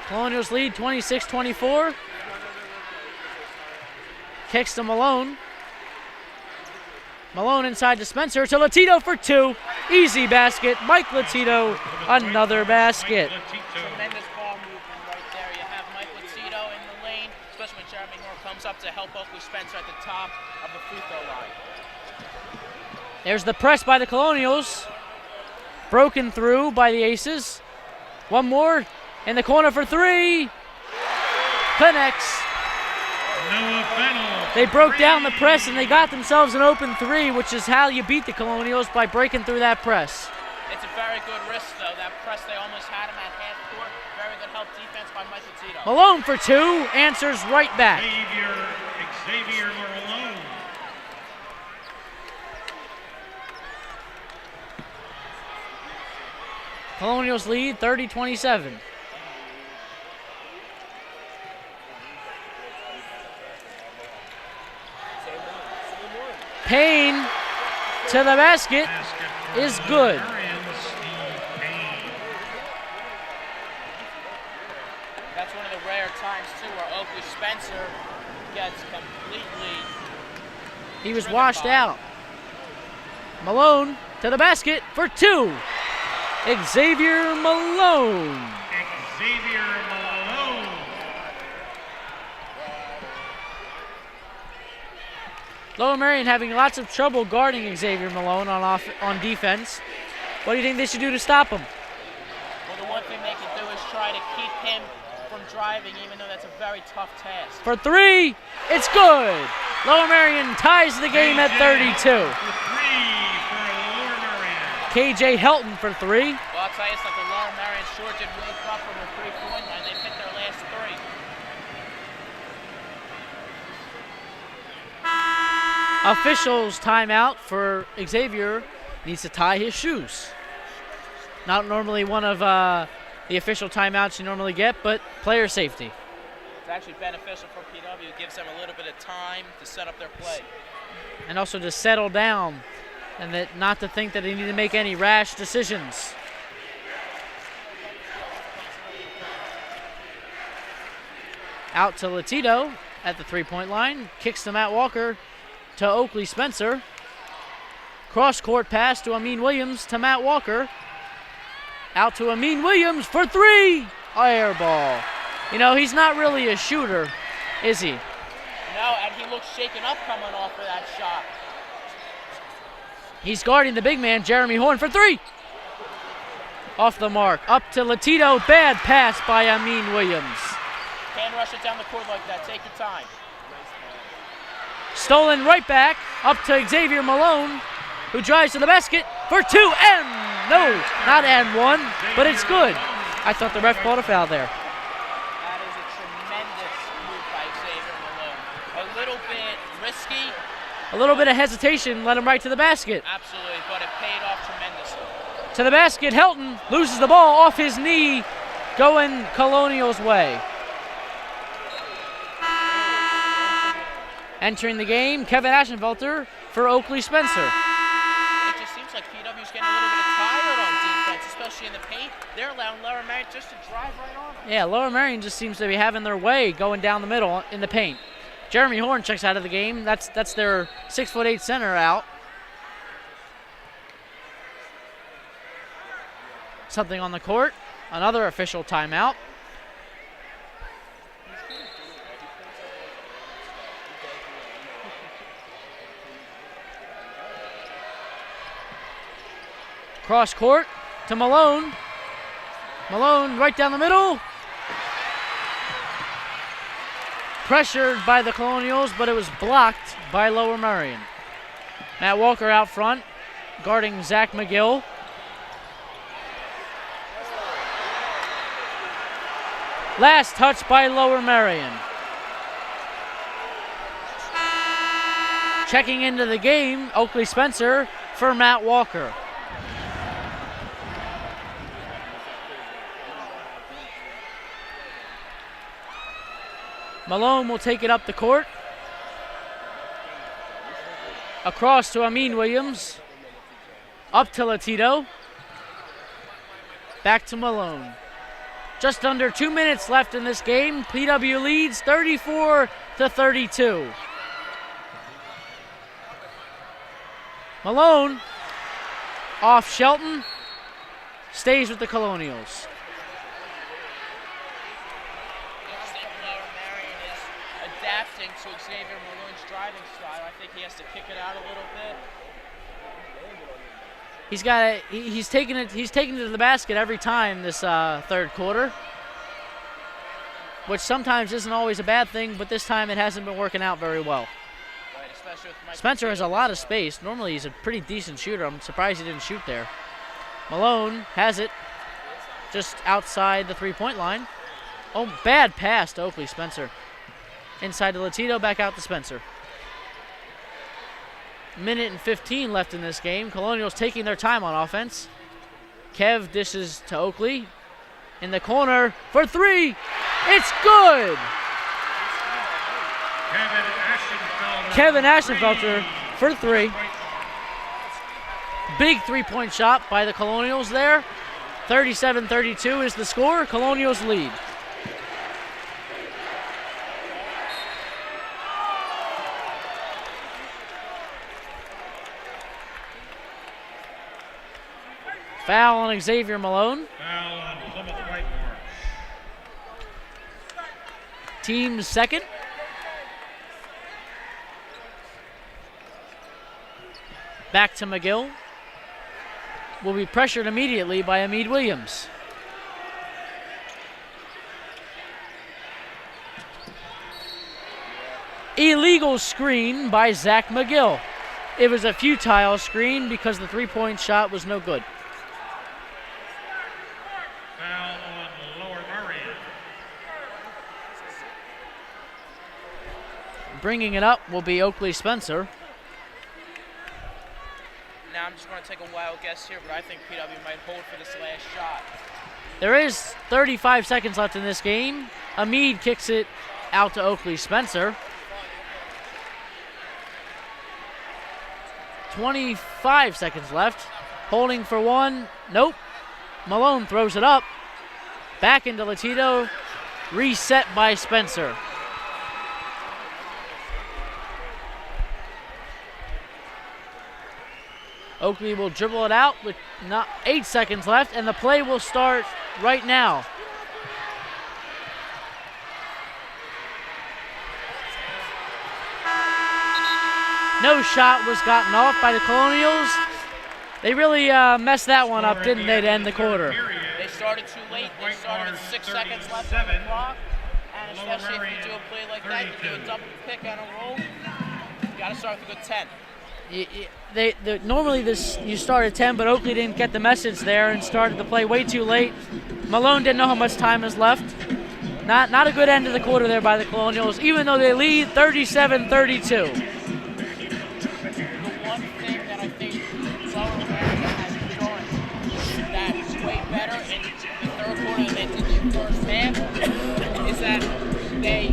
Colonials lead 26-24. Kicks to Malone. Malone inside to Spencer, to Latito for 2. Easy basket. Mike Latito, another basket. Tremendous ball movement right there. You have Mike Latito in the lane, especially when Jeremy Horn comes up to help Oakley Spencer at the top of the free throw line. There's the press by the Colonials. Broken through by the Aces. One more in the corner for 3. Connects. They broke down the press and they got themselves an open 3, which is how you beat the Colonials, by breaking through that press. It's a very good risk, though. That press, they almost had him at half court. Very good help defense by Mike Latito. Malone for 2, answers right back. Xavier Malone. Colonials lead 30-27. Payne to the basket is good. That's one of the rare times, too, where Oakley Spencer gets completely... He was washed out. Malone to the basket for 2. Xavier Malone. Xavier Malone. Lower Merion having lots of trouble guarding Xavier Malone on defense. What do you think they should do to stop him? Well, the one thing they can do is try to keep him from driving, even though that's a very tough task. For 3, it's good. Lower Merion ties the game at 32. For 3 for Lower Merion. KJ Helton for 3. Well, I'll tell you something, Lower Merion sure did wake up from the 3-point line. They hit their last 3. Officials timeout for Xavier. Needs to tie his shoes. Not normally one of the official timeouts you normally get, but player safety. It's actually beneficial for PW. It gives them a little bit of time to set up their play. And also to settle down and that not to think that they need to make any rash decisions. Out to Latito at the 3-point line. Kicks to Matt Walker to Oakley Spencer. Cross-court pass to Amin Williams to Matt Walker. Out to Amin Williams for 3. Air ball. You know, he's not really a shooter, is he? No, and he looks shaken up coming off of that shot. He's guarding the big man, Jeremy Horn, for 3. Off the mark. Up to Latito. Bad pass by Amin Williams. Can't rush it down the court like that. Take your time. Stolen right back. Up to Xavier Malone, who drives to the basket for 2. And no, not and 1, but it's good. I thought the ref called a foul there. That is a tremendous move by little bit risky. A little bit of hesitation led him right to the basket. Absolutely, but it paid off tremendously. To the basket, Helton loses the ball off his knee, going Colonials' way. Entering the game, Kevin Ashenfelter for Oakley Spencer. It just seems like PW's getting a little bit tired on defense, especially in the paint. They're allowing Lower Merion just to drive right on them. Yeah, Lower Merion just seems to be having their way going down the middle in the paint. Jeremy Horn checks out of the game. That's their 6'8" center out. Something on the court. Another official timeout. Cross court to Malone. Malone right down the middle. Pressured by the Colonials, but it was blocked by Lower Merion. Matt Walker out front, guarding Zach McGill. Last touch by Lower Merion. Checking into the game, Oakley Spencer for Matt Walker. Malone will take it up the court. Across to Amin Williams. Up to Latito. Back to Malone. Just under 2 minutes left in this game. PW leads 34-32. Malone off Shelton. Stays with the Colonials. Adapting to Xavier Malone's driving style. I think he has to kick it out a little bit. He's taking it to the basket every time this third quarter, which sometimes isn't always a bad thing, but this time it hasn't been working out very well. Right, especially with Spencer has a lot of space. Normally he's a pretty decent shooter. I'm surprised he didn't shoot there. Malone has it just outside the three-point line. Oh, bad pass to Oakley Spencer. Inside to Latito, back out to Spencer. Minute and 15 left in this game. Colonials taking their time on offense. Kev dishes to Oakley. In the corner for three. It's good! Kevin Ashenfelter for three. Big three-point shot by the Colonials there. 37-32 is the score. Colonials lead. Foul on Xavier Malone. Foul on Plymouth Whitemarsh. Team's second. Back to McGill. Will be pressured immediately by Amid Williams. Illegal screen by Zach McGill. It was a futile screen because the three-point shot was no good. Foul on Lower Merion. Bringing it up will be Oakley Spencer. Now I'm just going to take a wild guess here, but I think PW might hold for this last shot. There is 35 seconds left in this game. Amid kicks it out to Oakley Spencer. 25 seconds left. Holding for one. Nope. Malone throws it up. Back into Latito. Reset by Spencer. Oakley will dribble it out with 8 seconds left, and the play will start right now. No shot was gotten off by the Colonials. They really messed that one up, didn't they, to end the quarter? They started too late. They started with 6 seconds left on the clock. And especially if you do a play like that, you do a double pick and a roll, you got to start with a good 10. Normally you start at 10, but Oakley didn't get the message there and started the play way too late. Malone didn't know how much time is left. Not a good end of the quarter there by the Colonials, even though they lead 37-32. The one thing that I think Lower Merion has done that's way better in the third quarter than they did in the first half is that they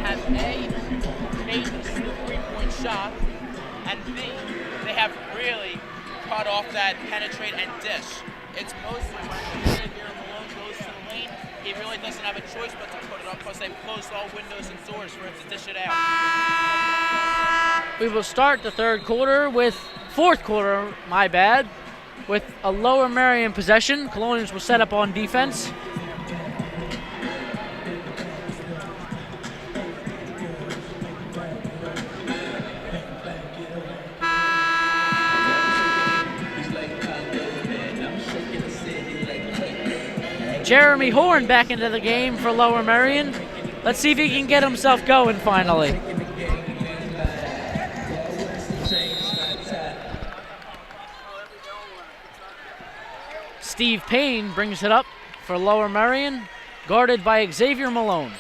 have made the 3-point shot, and B, they have really cut off that penetrate and dish. It's mostly when Xavier Malone goes to the lane, he really doesn't have a choice but to put it up because they've closed all windows and doors for him to dish it out. We will start the fourth quarter, my bad, with a Lower Merion possession. Colonials will set up on defense. Jeremy Horn back into the game for Lower Merion. Let's see if he can get himself going finally. Steve Payne brings it up for Lower Merion, guarded by Xavier Malone.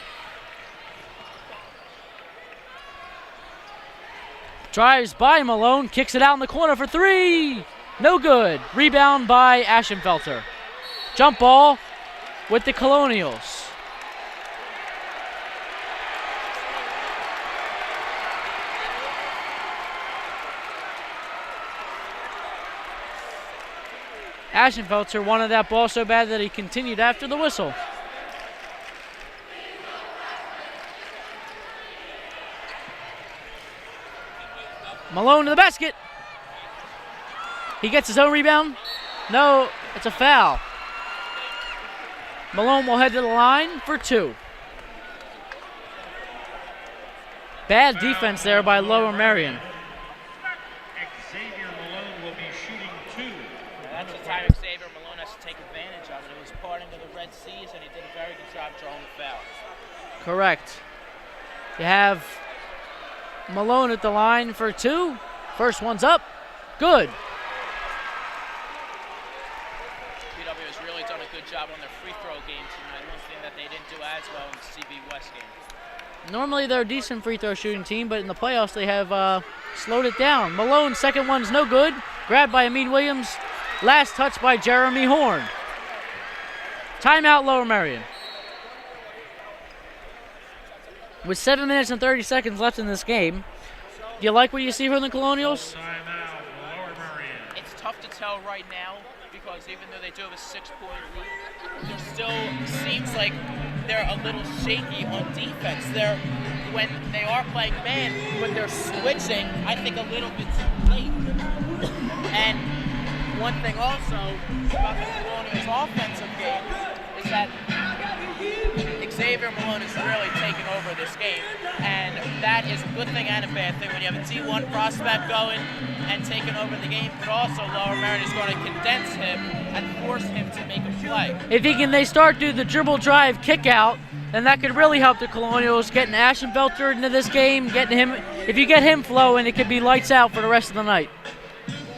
Drives by Malone, kicks it out in the corner for three. No good. Rebound by Ashenfelter. Jump ball with the Colonials. Ashenfelter wanted that ball so bad that he continued after the whistle. Malone to the basket. He gets his own rebound. No, it's a foul. Malone will head to the line for two. Bad defense there by Lower Merion. Xavier Malone will be shooting 2. That's the time Xavier Malone has to take advantage of it. It was parting of the Red Seas, and he did a very good job drawing the foul. Correct. You have Malone at the line for two. First one's up. Good. PW has really done a good job on their free throw game tonight. One thing that they didn't do as well in the CB West game. Normally they're a decent free throw shooting team, but in the playoffs they have slowed it down. Malone, second one's no good. Grabbed by Amin Williams. Last touch by Jeremy Horn. Timeout, Lower Merion. With 7 minutes and 30 seconds left in this game, do you like what you see from the Colonials? Timeout, Lower Merion. It's tough to tell right now because even though they do have a 6-point lead, there still seems like they're a little shaky on defense. When they are playing man, when they're switching, I think a little bit too late. And one thing also about the Colonials' offensive game is that Xavier Malone is really taking over this game, and that is a good thing and a bad thing when you have a T1 prospect going and taking over the game, but also Lower Merion is going to condense him and force him to make a play. If they start do the dribble drive kick out, then that could really help the Colonials getting Ashenfelter into this game, getting him. If you get him flowing, it could be lights out for the rest of the night.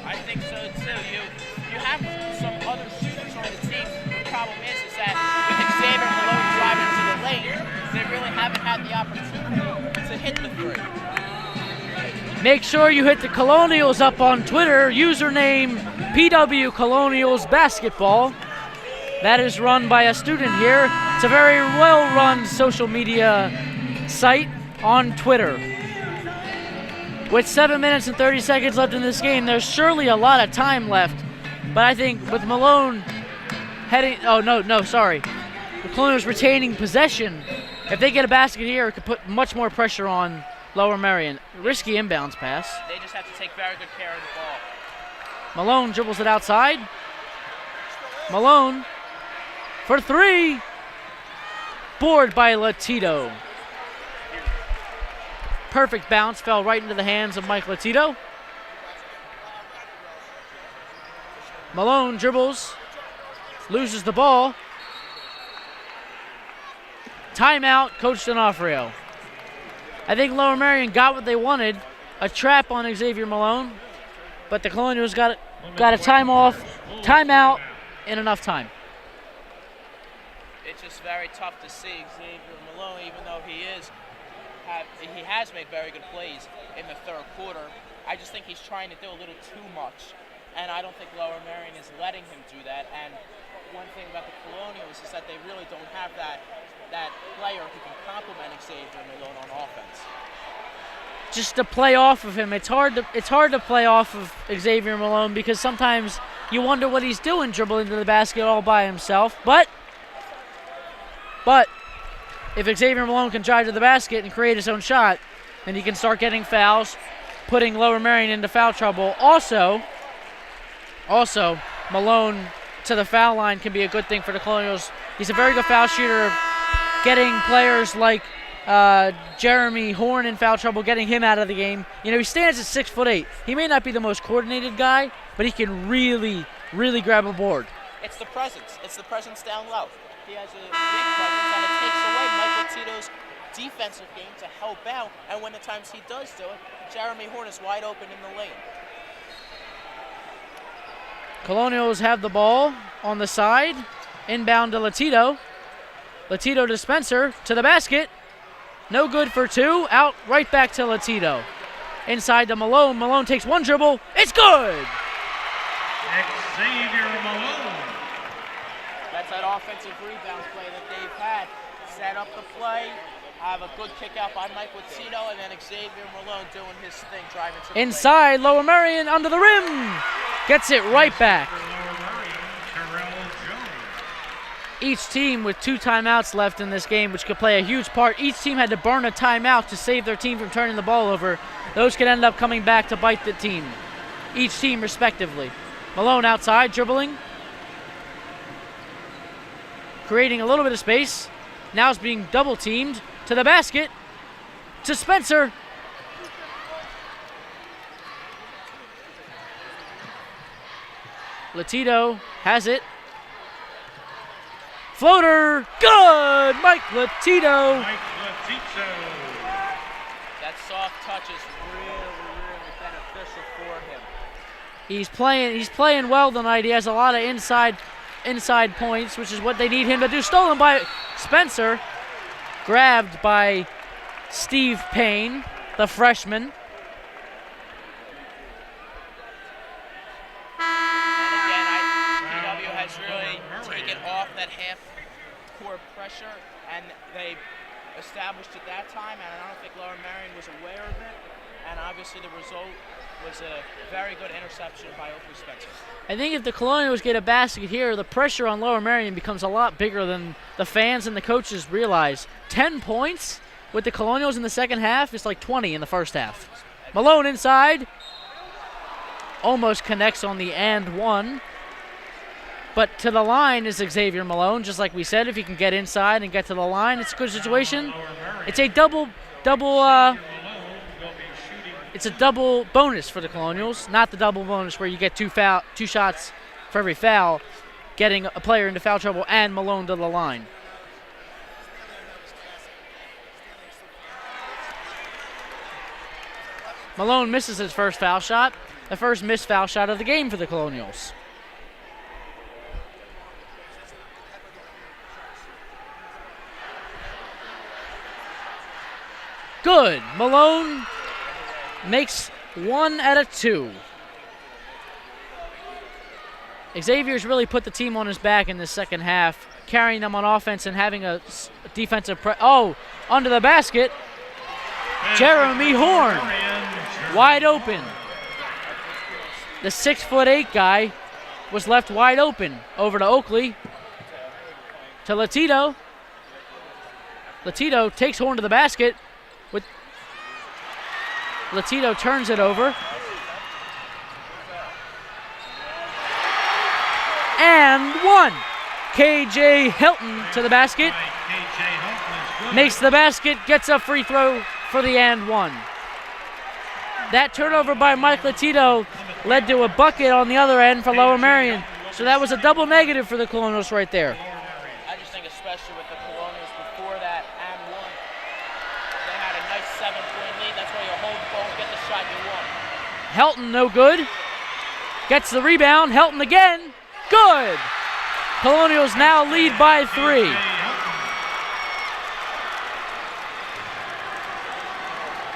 I think so too. You have some other shooters on the team. The problem is that with Xavier Malone driving to the lane, they really haven't had the opportunity to hit the three. Make sure you hit the Colonials up on Twitter, username PW Colonials Basketball. That is run by a student here. It's a very well-run social media site on Twitter. With 7 minutes and 30 seconds left in this game, there's surely a lot of time left. But I think with Malone heading, the Colonials retaining possession. If they get a basket here, it could put much more pressure on Lower Merion. Risky inbounds pass. They just have to take very good care of the ball. Malone dribbles it outside. Malone for three. Board by Latito. Perfect bounce, fell right into the hands of Mike Latito. Malone dribbles, loses the ball. Timeout, Coach D'Onofrio. I think Lower Merion got what they wanted, a trap on Xavier Malone, but the Colonials got a timeout in enough time. It just very tough to see Xavier Malone, even though he has made very good plays in the third quarter. I just think he's trying to do a little too much, and I don't think Lower Merion is letting him do that. And one thing about the Colonials is that they really don't have that player who can complement Xavier Malone on offense. Just to play off of him, it's hard to play off of Xavier Malone because sometimes you wonder what he's doing dribbling to the basket all by himself. But if Xavier Malone can drive to the basket and create his own shot, then he can start getting fouls, putting Lower Merion into foul trouble. Also, Malone to the foul line can be a good thing for the Colonials. He's a very good foul shooter, getting players like Jeremy Horn in foul trouble, getting him out of the game. You know, he stands at 6'8". He may not be the most coordinated guy, but he can really, really grab a board. It's the presence. It's the presence down low. He has a big presence, and it takes away Michael Tito's defensive game to help out. And when the times he does do it, Jeremy Horn is wide open in the lane. Colonials have the ball on the side. Inbound to Latito. Latito to Spencer to the basket. No good for two. Out right back to Latito. Inside to Malone. Malone takes one dribble. It's good! Xavier Malone. That's that offensive rebound play that they've had. Set up the play. Have a good kick out by Mike Latito, and then Xavier Malone doing his thing, driving to the inside, Lower Merion under the rim. Gets it right back. Each team with 2 timeouts left in this game, which could play a huge part. Each team had to burn a timeout to save their team from turning the ball over. Those could end up coming back to bite the team. Each team respectively. Malone outside, dribbling. Creating a little bit of space. Now is being double teamed. To the basket. To Spencer. Latito has it. Floater, good! Mike Latito. That soft touch is really beneficial for him. He's playing well tonight. He has a lot of inside points, which is what they need him to do. Stolen by Spencer. Grabbed by Steve Payne, the freshman. PW has really taken off that half-court pressure, and they established it that time, and I don't think Lower Merion was aware of it, and obviously the result was a very good interception by Oakley Spencer. I think if the Colonials get a basket here, the pressure on Lower Merion becomes a lot bigger than the fans and the coaches realize. 10 points with the Colonials in the second half is like 20 in the first half. Malone inside. Almost connects on the and one. But to the line is Xavier Malone, just like we said. If he can get inside and get to the line, it's a good situation. It's a double bonus for the Colonials, not the double bonus where you get two shots for every foul, getting a player into foul trouble and Malone to the line. Malone misses his first foul shot, the first missed foul shot of the game for the Colonials. Good. Malone makes 1 out of 2. Xavier's really put the team on his back in the second half, carrying them on offense and having a defensive under the basket. Jeremy Horn, wide open. The 6'8" guy was left wide open. Over to Oakley. To Latito. Latito takes Horn to the basket. Latito turns it over. And one. KJ Hilton to the basket. Makes the basket, gets a free throw for the and one. That turnover by Mike Latito led to a bucket on the other end for Lower Merion. So that was a double negative for the Colonials right there. I just think especially with the Colonials before that and one, they had a nice 7-point lead. That's why you hold the ball and get the shot you want. Helton no good. Gets the rebound. Helton again. Good. Colonials now lead by 3.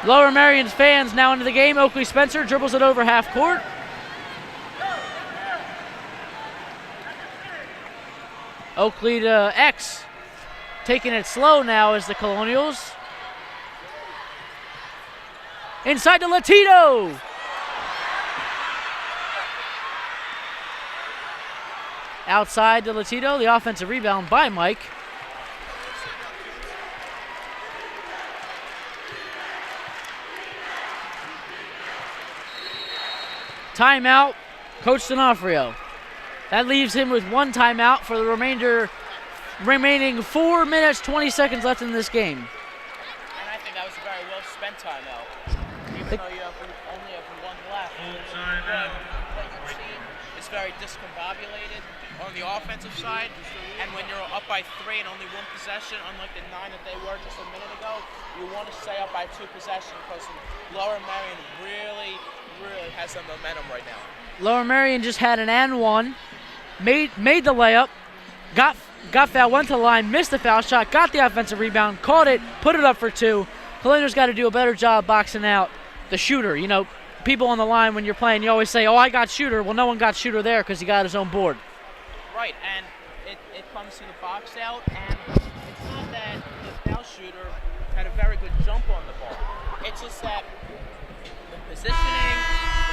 Lower Merion's fans now into the game. Oakley Spencer dribbles it over half court. Oakley to X. Taking it slow now is the Colonials. Inside to Latino. Outside to Latino. The offensive rebound by Mike. Timeout, Coach D'Onofrio. That leaves him with one timeout for the remaining 4 minutes, 20 seconds left in this game. And I think that was a very well spent timeout. Even though you only have one left. What you can see is very discombobulated on the offensive side. And when you're up by 3 and only one possession, unlike the 9 that they were just a minute ago, you want to stay up by 2 possessions because Lower Merion really has some momentum right now. Lower Merion just had an and one, made the layup, got foul, went to the line, missed the foul shot, got the offensive rebound, caught it, put it up for 2. Colonials got to do a better job boxing out the shooter. You know, people on the line when you're playing, you always say, oh, I got shooter. Well, no one got shooter there because he got his own board. Right, and it comes to the box out, and it's not that the foul shooter had a very good jump on the ball. It's just that the positioning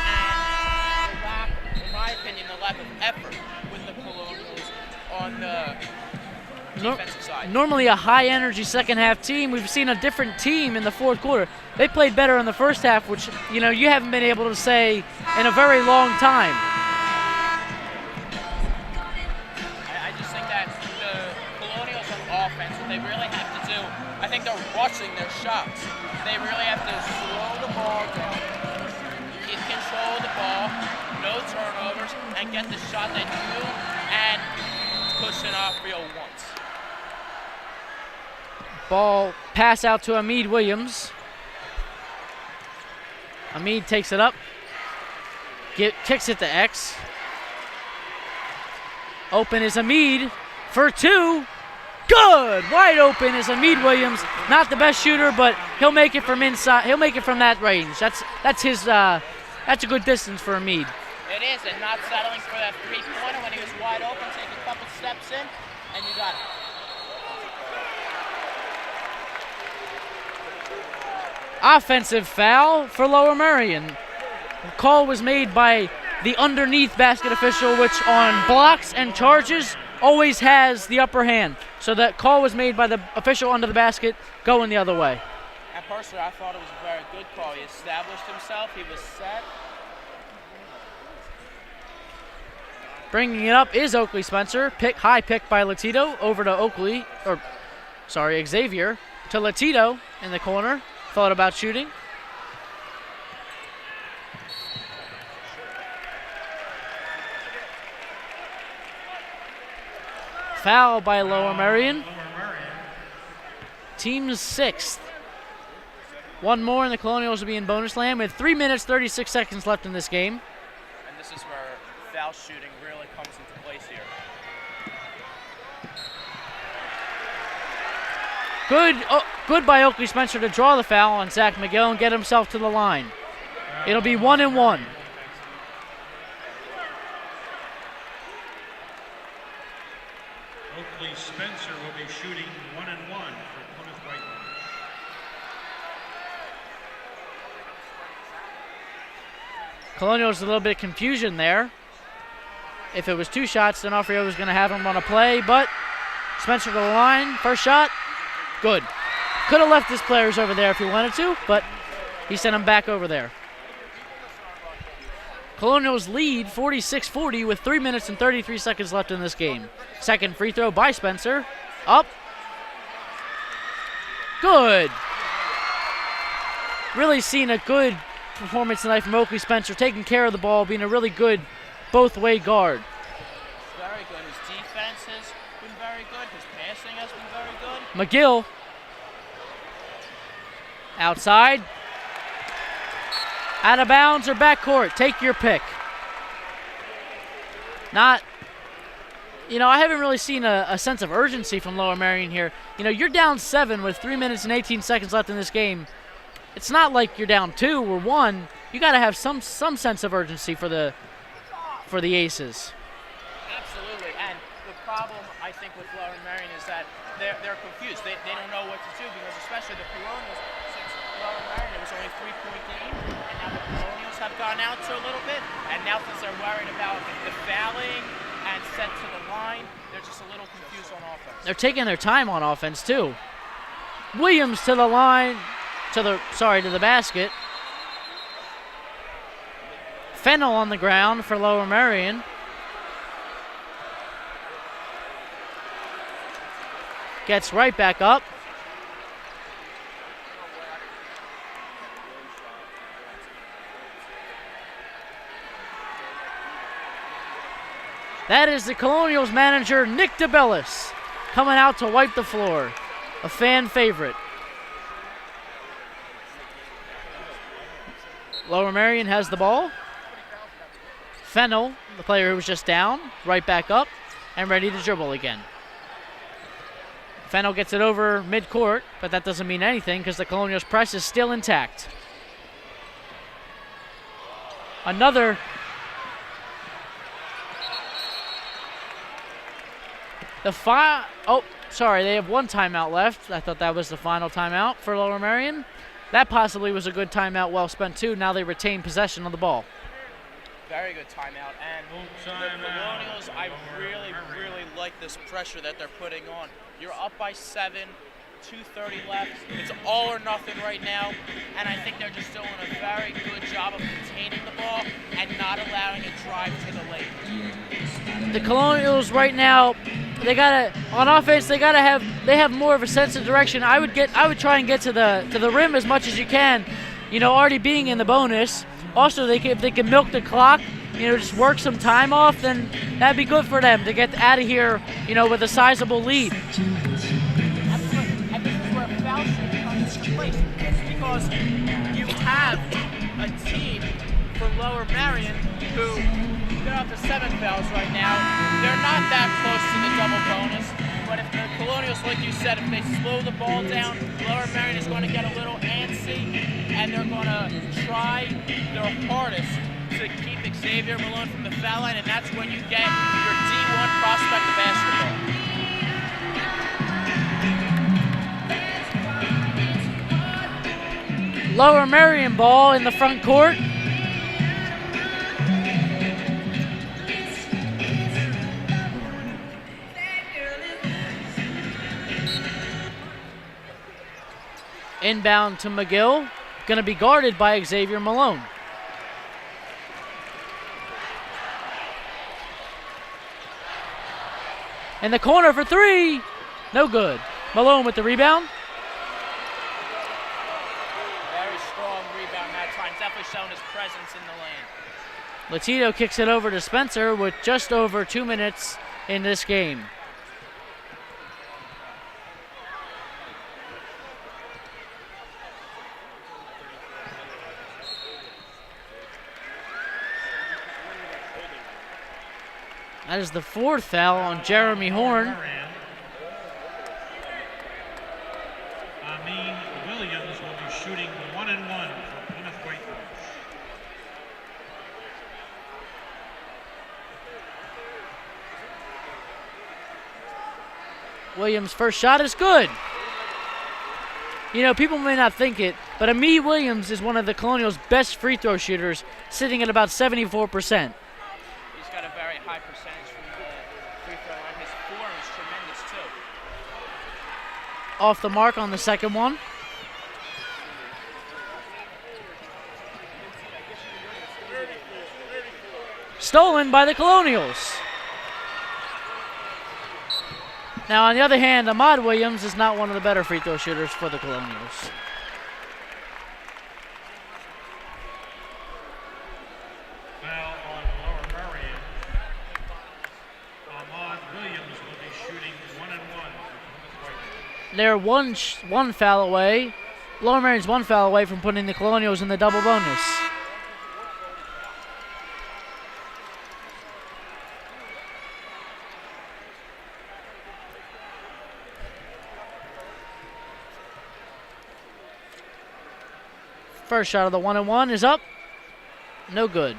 and the lack, in my opinion, the lack of effort with the Colonials on the defensive side. Normally a high-energy second-half team. We've seen a different team in the fourth quarter. They played better in the first half, which, you know, you haven't been able to say in a very long time. I just think that the Colonials on offense, what they really have to do, I think they're rushing their shots. They really have to slow the ball down, keep control of the ball, no turnovers, and get the shot that you and Coach D'Onofrio wants. Ball pass out to Amid Williams. Amid takes it up, kicks it to X. Open is Amid for 2. Good! Wide open is Amid Williams. Not the best shooter, but he'll make it from inside. He'll make it from that range. That's his. That's a good distance for Amid. It is, and not settling for that three-pointer when he was wide open. Take a couple steps in, and you got it. Offensive foul for Lower Merion. The call was made by the underneath basket official, which on blocks and charges always has the upper hand. So that call was made by the official under the basket going the other way. And personally, I thought it was a very good call. He established himself. He was set. Bringing it up is Oakley Spencer. High pick by Latito over to Xavier to Latito in the corner. Thought about shooting. Foul by Lower Merion. Team's 6th. One more and the Colonials will be in bonus land with 3 minutes, 36 seconds left in this game. And this is where foul shooting really comes into place here. Good by Oakley Spencer to draw the foul on Zach McGill and get himself to the line. It'll be 1-1. Oakley Spencer will be shooting 1-1 for Plymouth Whitemarsh. Colonials a little bit of confusion there. If it was 2 shots, D'Onofrio was going to have him on a play, but Spencer to the line. First shot, good. Could have left his players over there if he wanted to, but he sent them back over there. Colonials lead 46-40 with 3 minutes and 33 seconds left in this game. Second free throw by Spencer. Up. Good. Really seen a good performance tonight from Oakley Spencer, taking care of the ball, being a really good both-way guard. Very good. His defense has been very good. His passing has been very good. McGill. Outside. Out of bounds or backcourt. Take your pick. I haven't really seen a sense of urgency from Lower Merion here. You're down 7 with 3 minutes and 18 seconds left in this game. it's not like you're down 2 or 1. You got to have some sense of urgency for the Aces. Absolutely, and the problem I think with Lower Merion is that they're confused. They don't know what to do because especially the Colonials, since Lower Merion it was only a 3-point game, and now the Colonials have gone out to a little bit, and now since they're worried about the fouling and set to the line, they're just a little confused on offense. They're taking their time on offense too. Williams to the line, to the basket. Fennell on the ground for Lower Merion. Gets right back up. That is the Colonials manager, Nick DeBellis, coming out to wipe the floor. A fan favorite. Lower Merion has the ball. Fennell, the player who was just down, right back up and ready to dribble again. Fennell gets it over midcourt, but that doesn't mean anything because the Colonials press is still intact. Another they have one timeout left. I thought that was the final timeout for Lower Merion. That possibly was a good timeout, well spent too. Now they retain possession of the ball. Very good timeout, and the Colonials, I really like this pressure that they're putting on. You're up by 7, 2:30 left. It's all or nothing right now, and I think they're just doing a very good job of containing the ball and not allowing a drive to the lane. The Colonials right now, on offense they have more of a sense of direction. I would try and get to the rim as much as you can, already being in the bonus. Also, if they can milk the clock, just work some time off, then that'd be good for them to get out of here, with a sizable lead. Absolutely. And this is where foul shooting comes into place. Because you have a team for Lower Merion who, they're up to 7 fouls right now. They're not that close to the double bonus. But if the Colonials, like you said, if they slow the ball down, Lower Merion is going to get a little antsy, and they're going to try their hardest to keep Xavier Malone from the foul line, and that's when you get your D1 prospect of basketball. Lower Merion ball in the front court. Inbound to McGill, going to be guarded by Xavier Malone. In the corner for 3, no good. Malone with the rebound. Very strong rebound that time, definitely showing his presence in the lane. Latino kicks it over to Spencer with just over 2 minutes in this game. That is the 4th foul on Jeremy Horn. Williams will be shooting 1-1 for Plymouth Whitemarsh. Williams' first shot is good. People may not think it, but Amee Williams is one of the Colonials' best free throw shooters, sitting at about 74%. He's got a very high percentage from the free throw line. His form is tremendous too. Off the mark on the second one. Stolen by the Colonials. Now, on the other hand, Ahmad Williams is not one of the better free throw shooters for the Colonials. Foul on Lower Merion. Ahmad Williams will be shooting 1-1 for Plymouth Whitemarsh. They're one foul away. Lower Merion's 1 foul away from putting the Colonials in the double bonus. First shot of the 1-and-1 is up. No good.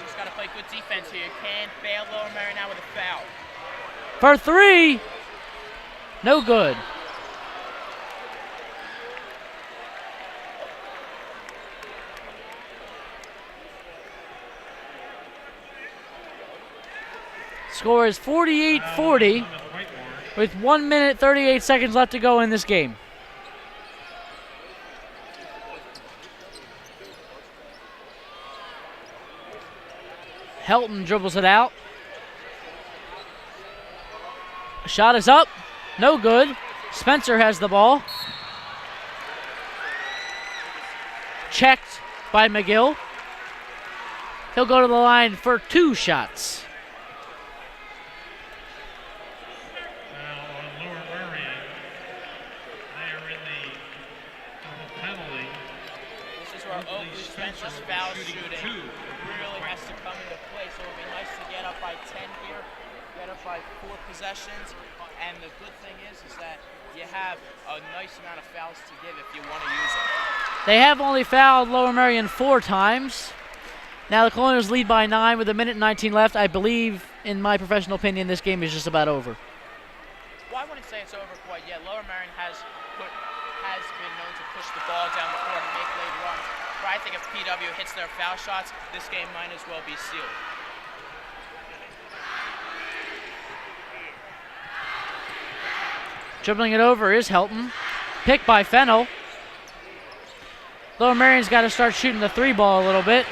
Just got to play good defense here. You can't bail Lower Merion out with a foul. For three. No good. Score is 48-40 with 1 minute 38 seconds left to go in this game. Helton dribbles it out. Shot is up. No good. Spencer has the ball. Checked by McGill. He'll go to the line for 2 shots. Now on Lower Merion, they are in the double penalty. This is where Oakley Spencer's foul shooting really has to come into play. So it would be nice to get up by 10 here, get up by 4 possessions. And the good thing is that you have a nice amount of fouls to give if you want to use it. They have only fouled Lower Merion 4 times. Now the Colonials lead by 9 with 1:19 left. I believe, in my professional opinion, this game is just about over. Well, I wouldn't say it's over quite yet. Lower Merion has been known to push the ball down the court and make late runs. But I think if PW hits their foul shots, this game might as well be sealed. Dribbling it over is Helton. Picked by Fennell. Lower Merion's got to start shooting the 3 ball a little bit.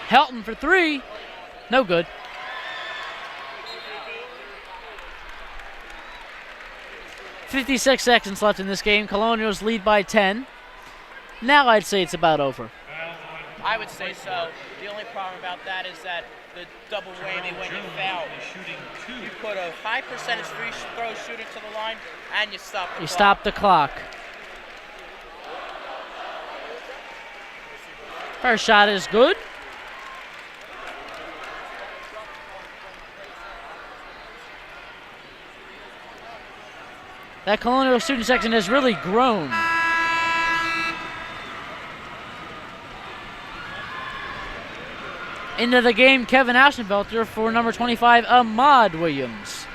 Helton for 3. No good. .56 seconds left in this game. Colonials lead by 10. Now I'd say it's about over. I would say so. The only problem about that is that the double whammy when you foul. You put a high percentage free throw shooter to the line, and you stop the clock. Stop the clock. First shot is good. That Colonial student section has really grown. Into the game, Kevin Aschenfelter for number 25, Ahmad Williams.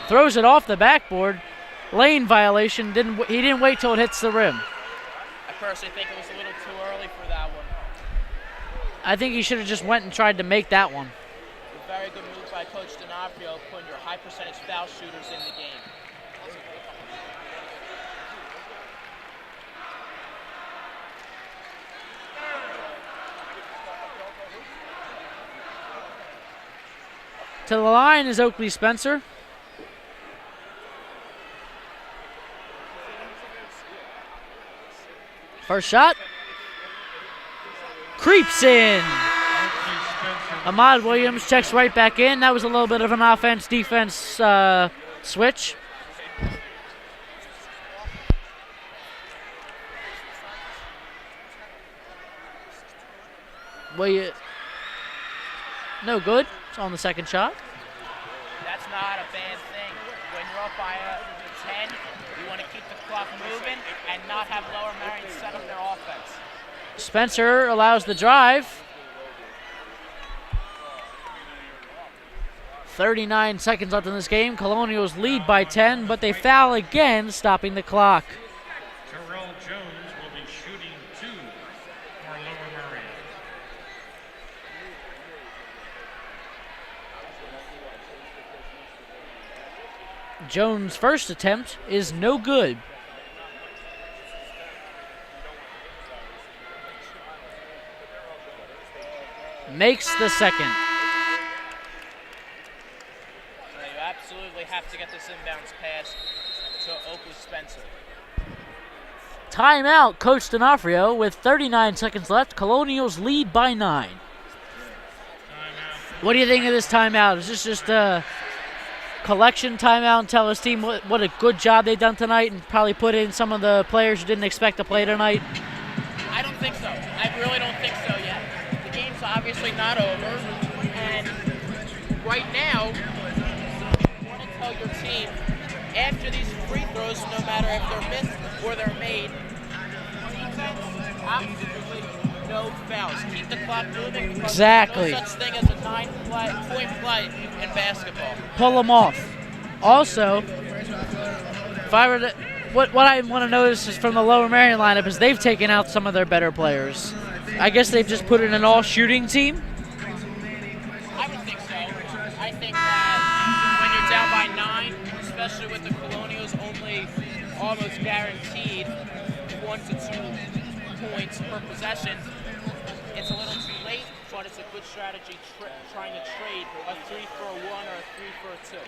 Throws it off the backboard. Lane violation. He didn't wait till it hits the rim. I personally think it was a little too early for that one. I think he should have just went and tried to make that one. A very good move by Coach D'Onofrio, putting your high percentage foul shooters in the game. To the line is Oakley Spencer. First shot. Creeps in. Ahmad Williams checks right back in. That was a little bit of an offense-defense switch. No good. It's on the second shot. That's not a bad thing. When you're up by 10, you want to keep the clock moving and not have Lower Merion set up their offense. Spencer allows the drive. 39 seconds left in this game. Colonials lead by 10, but they foul again, stopping the clock. Terrell Jones will be shooting 2 for Lower Merion. Jones' first attempt is no good. Makes the second. You absolutely have to get this inbounds pass to Oakley Spencer. Timeout, Coach D'Onofrio, with 39 seconds left. Colonials lead by 9. What do you think of this timeout? Is this just a collection timeout and tell his team what a good job they've done tonight and probably put in some of the players who didn't expect to play tonight? I don't think so. I really don't think so yet. The game's obviously obviously not over. And right now, you want to tell your team, after these free throws, no matter if they're missed or they're made, defense, absolutely no fouls. Keep the clock moving. Exactly. There's no such thing as a 9-point play in basketball. Pull them off. Also, if I were to, what I want to notice is from the Lower Merion lineup is they've taken out some of their better players. I guess they've just put in an all-shooting team. I would think so. I think that when you're down by 9, especially with the Colonials only almost guaranteed 1 to 2 points per possession, it's a little too late, but it's a good strategy trying to trade a 3 for a 1 or a 3 for a 2.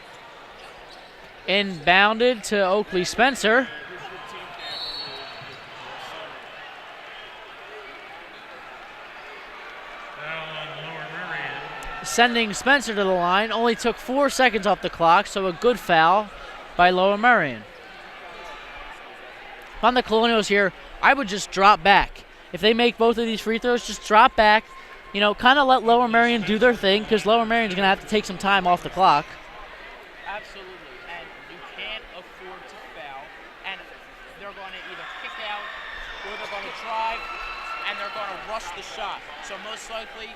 Inbounded to Oakley Spencer. Sending Spencer to the line. Only took 4 seconds off the clock, so a good foul by Lower Merion. On the Colonials here, I would just drop back. If they make both of these free throws, just drop back. You know, kind of let Lower Merion do their thing, because Lower Merion's going to have to take some time off the clock. Absolutely, and you can't afford to foul. And they're going to either kick out, or they're going to drive, and they're going to rush the shot. So most likely,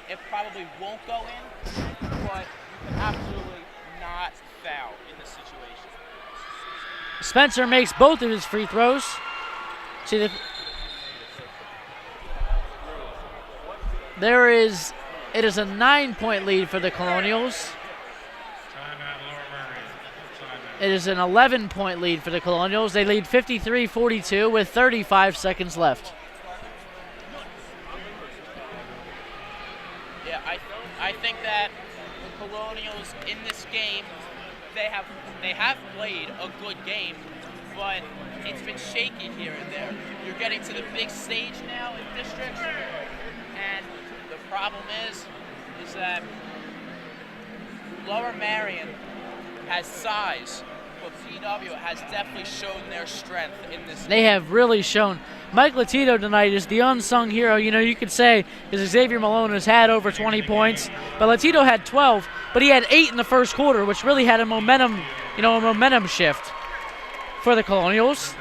it probably won't go in, but you can absolutely not foul in this situation. Spencer makes both of his free throws. See, it is a 9-point lead for the Colonials. It is an 11-point lead for the Colonials. They lead 53-42 with 35 seconds left. Yeah, I think that the Colonials in this game, they have played a good game, but it's been shaky here and there. You're getting to the big stage now in districts, and the problem is that Lower Merion has size, but PW has definitely shown their strength in this They game. have really shown. Mike Latito tonight is the unsung hero. You know, you could say, because Xavier Malone has had over 20 points, but Latito had 12, but he had 8 in the first quarter, which really had a momentum shift for the Colonials.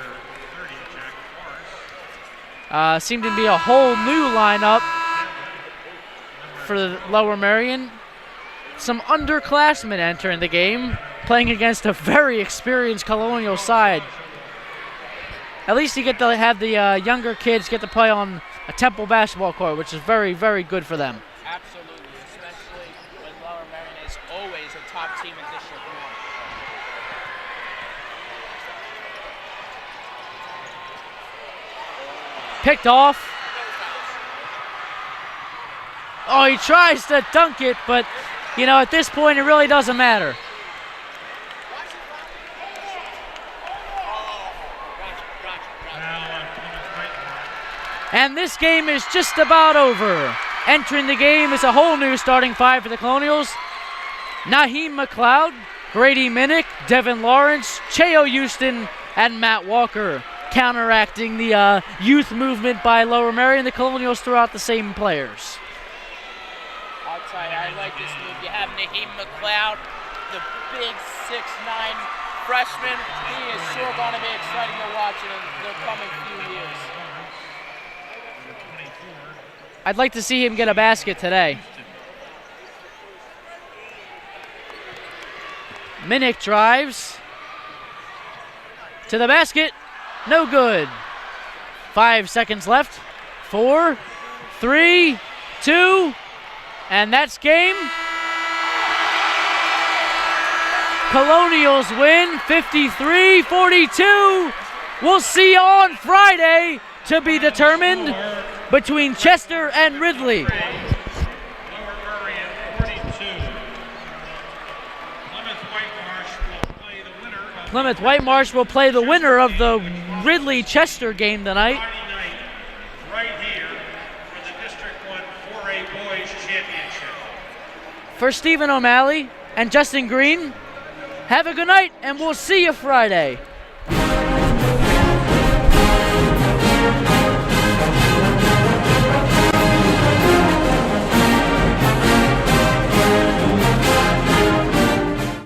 Seemed to be a whole new lineup for the Lower Merion. Some underclassmen entering the game, playing against a very experienced Colonial side. At least you get to have the younger kids get to play on a Temple basketball court, which is very, very good for them. Absolutely, especially when Lower Merion is always a top team in District 1. Picked off. Oh, he tries to dunk it, but, you know, at this point, it really doesn't matter. And this game is just about over. Entering the game is a whole new starting five for the Colonials. Naheem McLeod, Grady Minnick, Devin Lawrence, Cheo Houston, and Matt Walker. Counteracting the youth movement by Lower Merion, the Colonials threw out the same players. I'll tell you, I like this move. You have Naheem McLeod, the big 6'9" freshman. He is sure going to be exciting to watch in the coming few years. I'd like to see him get a basket today. Minnick drives to the basket. No good. 5 seconds left. 4, 3, 2, and that's game. Colonials win 53-42. We'll see you on Friday to be determined between Chester and Ridley. Lower Merion 42. Plymouth Whitemarsh will play the winner of the Ridley-Chester game tonight. Friday night, right here for the District 1 4A Boys Championship. For Stephen O'Malley and Justin Green, have a good night, and we'll see you Friday.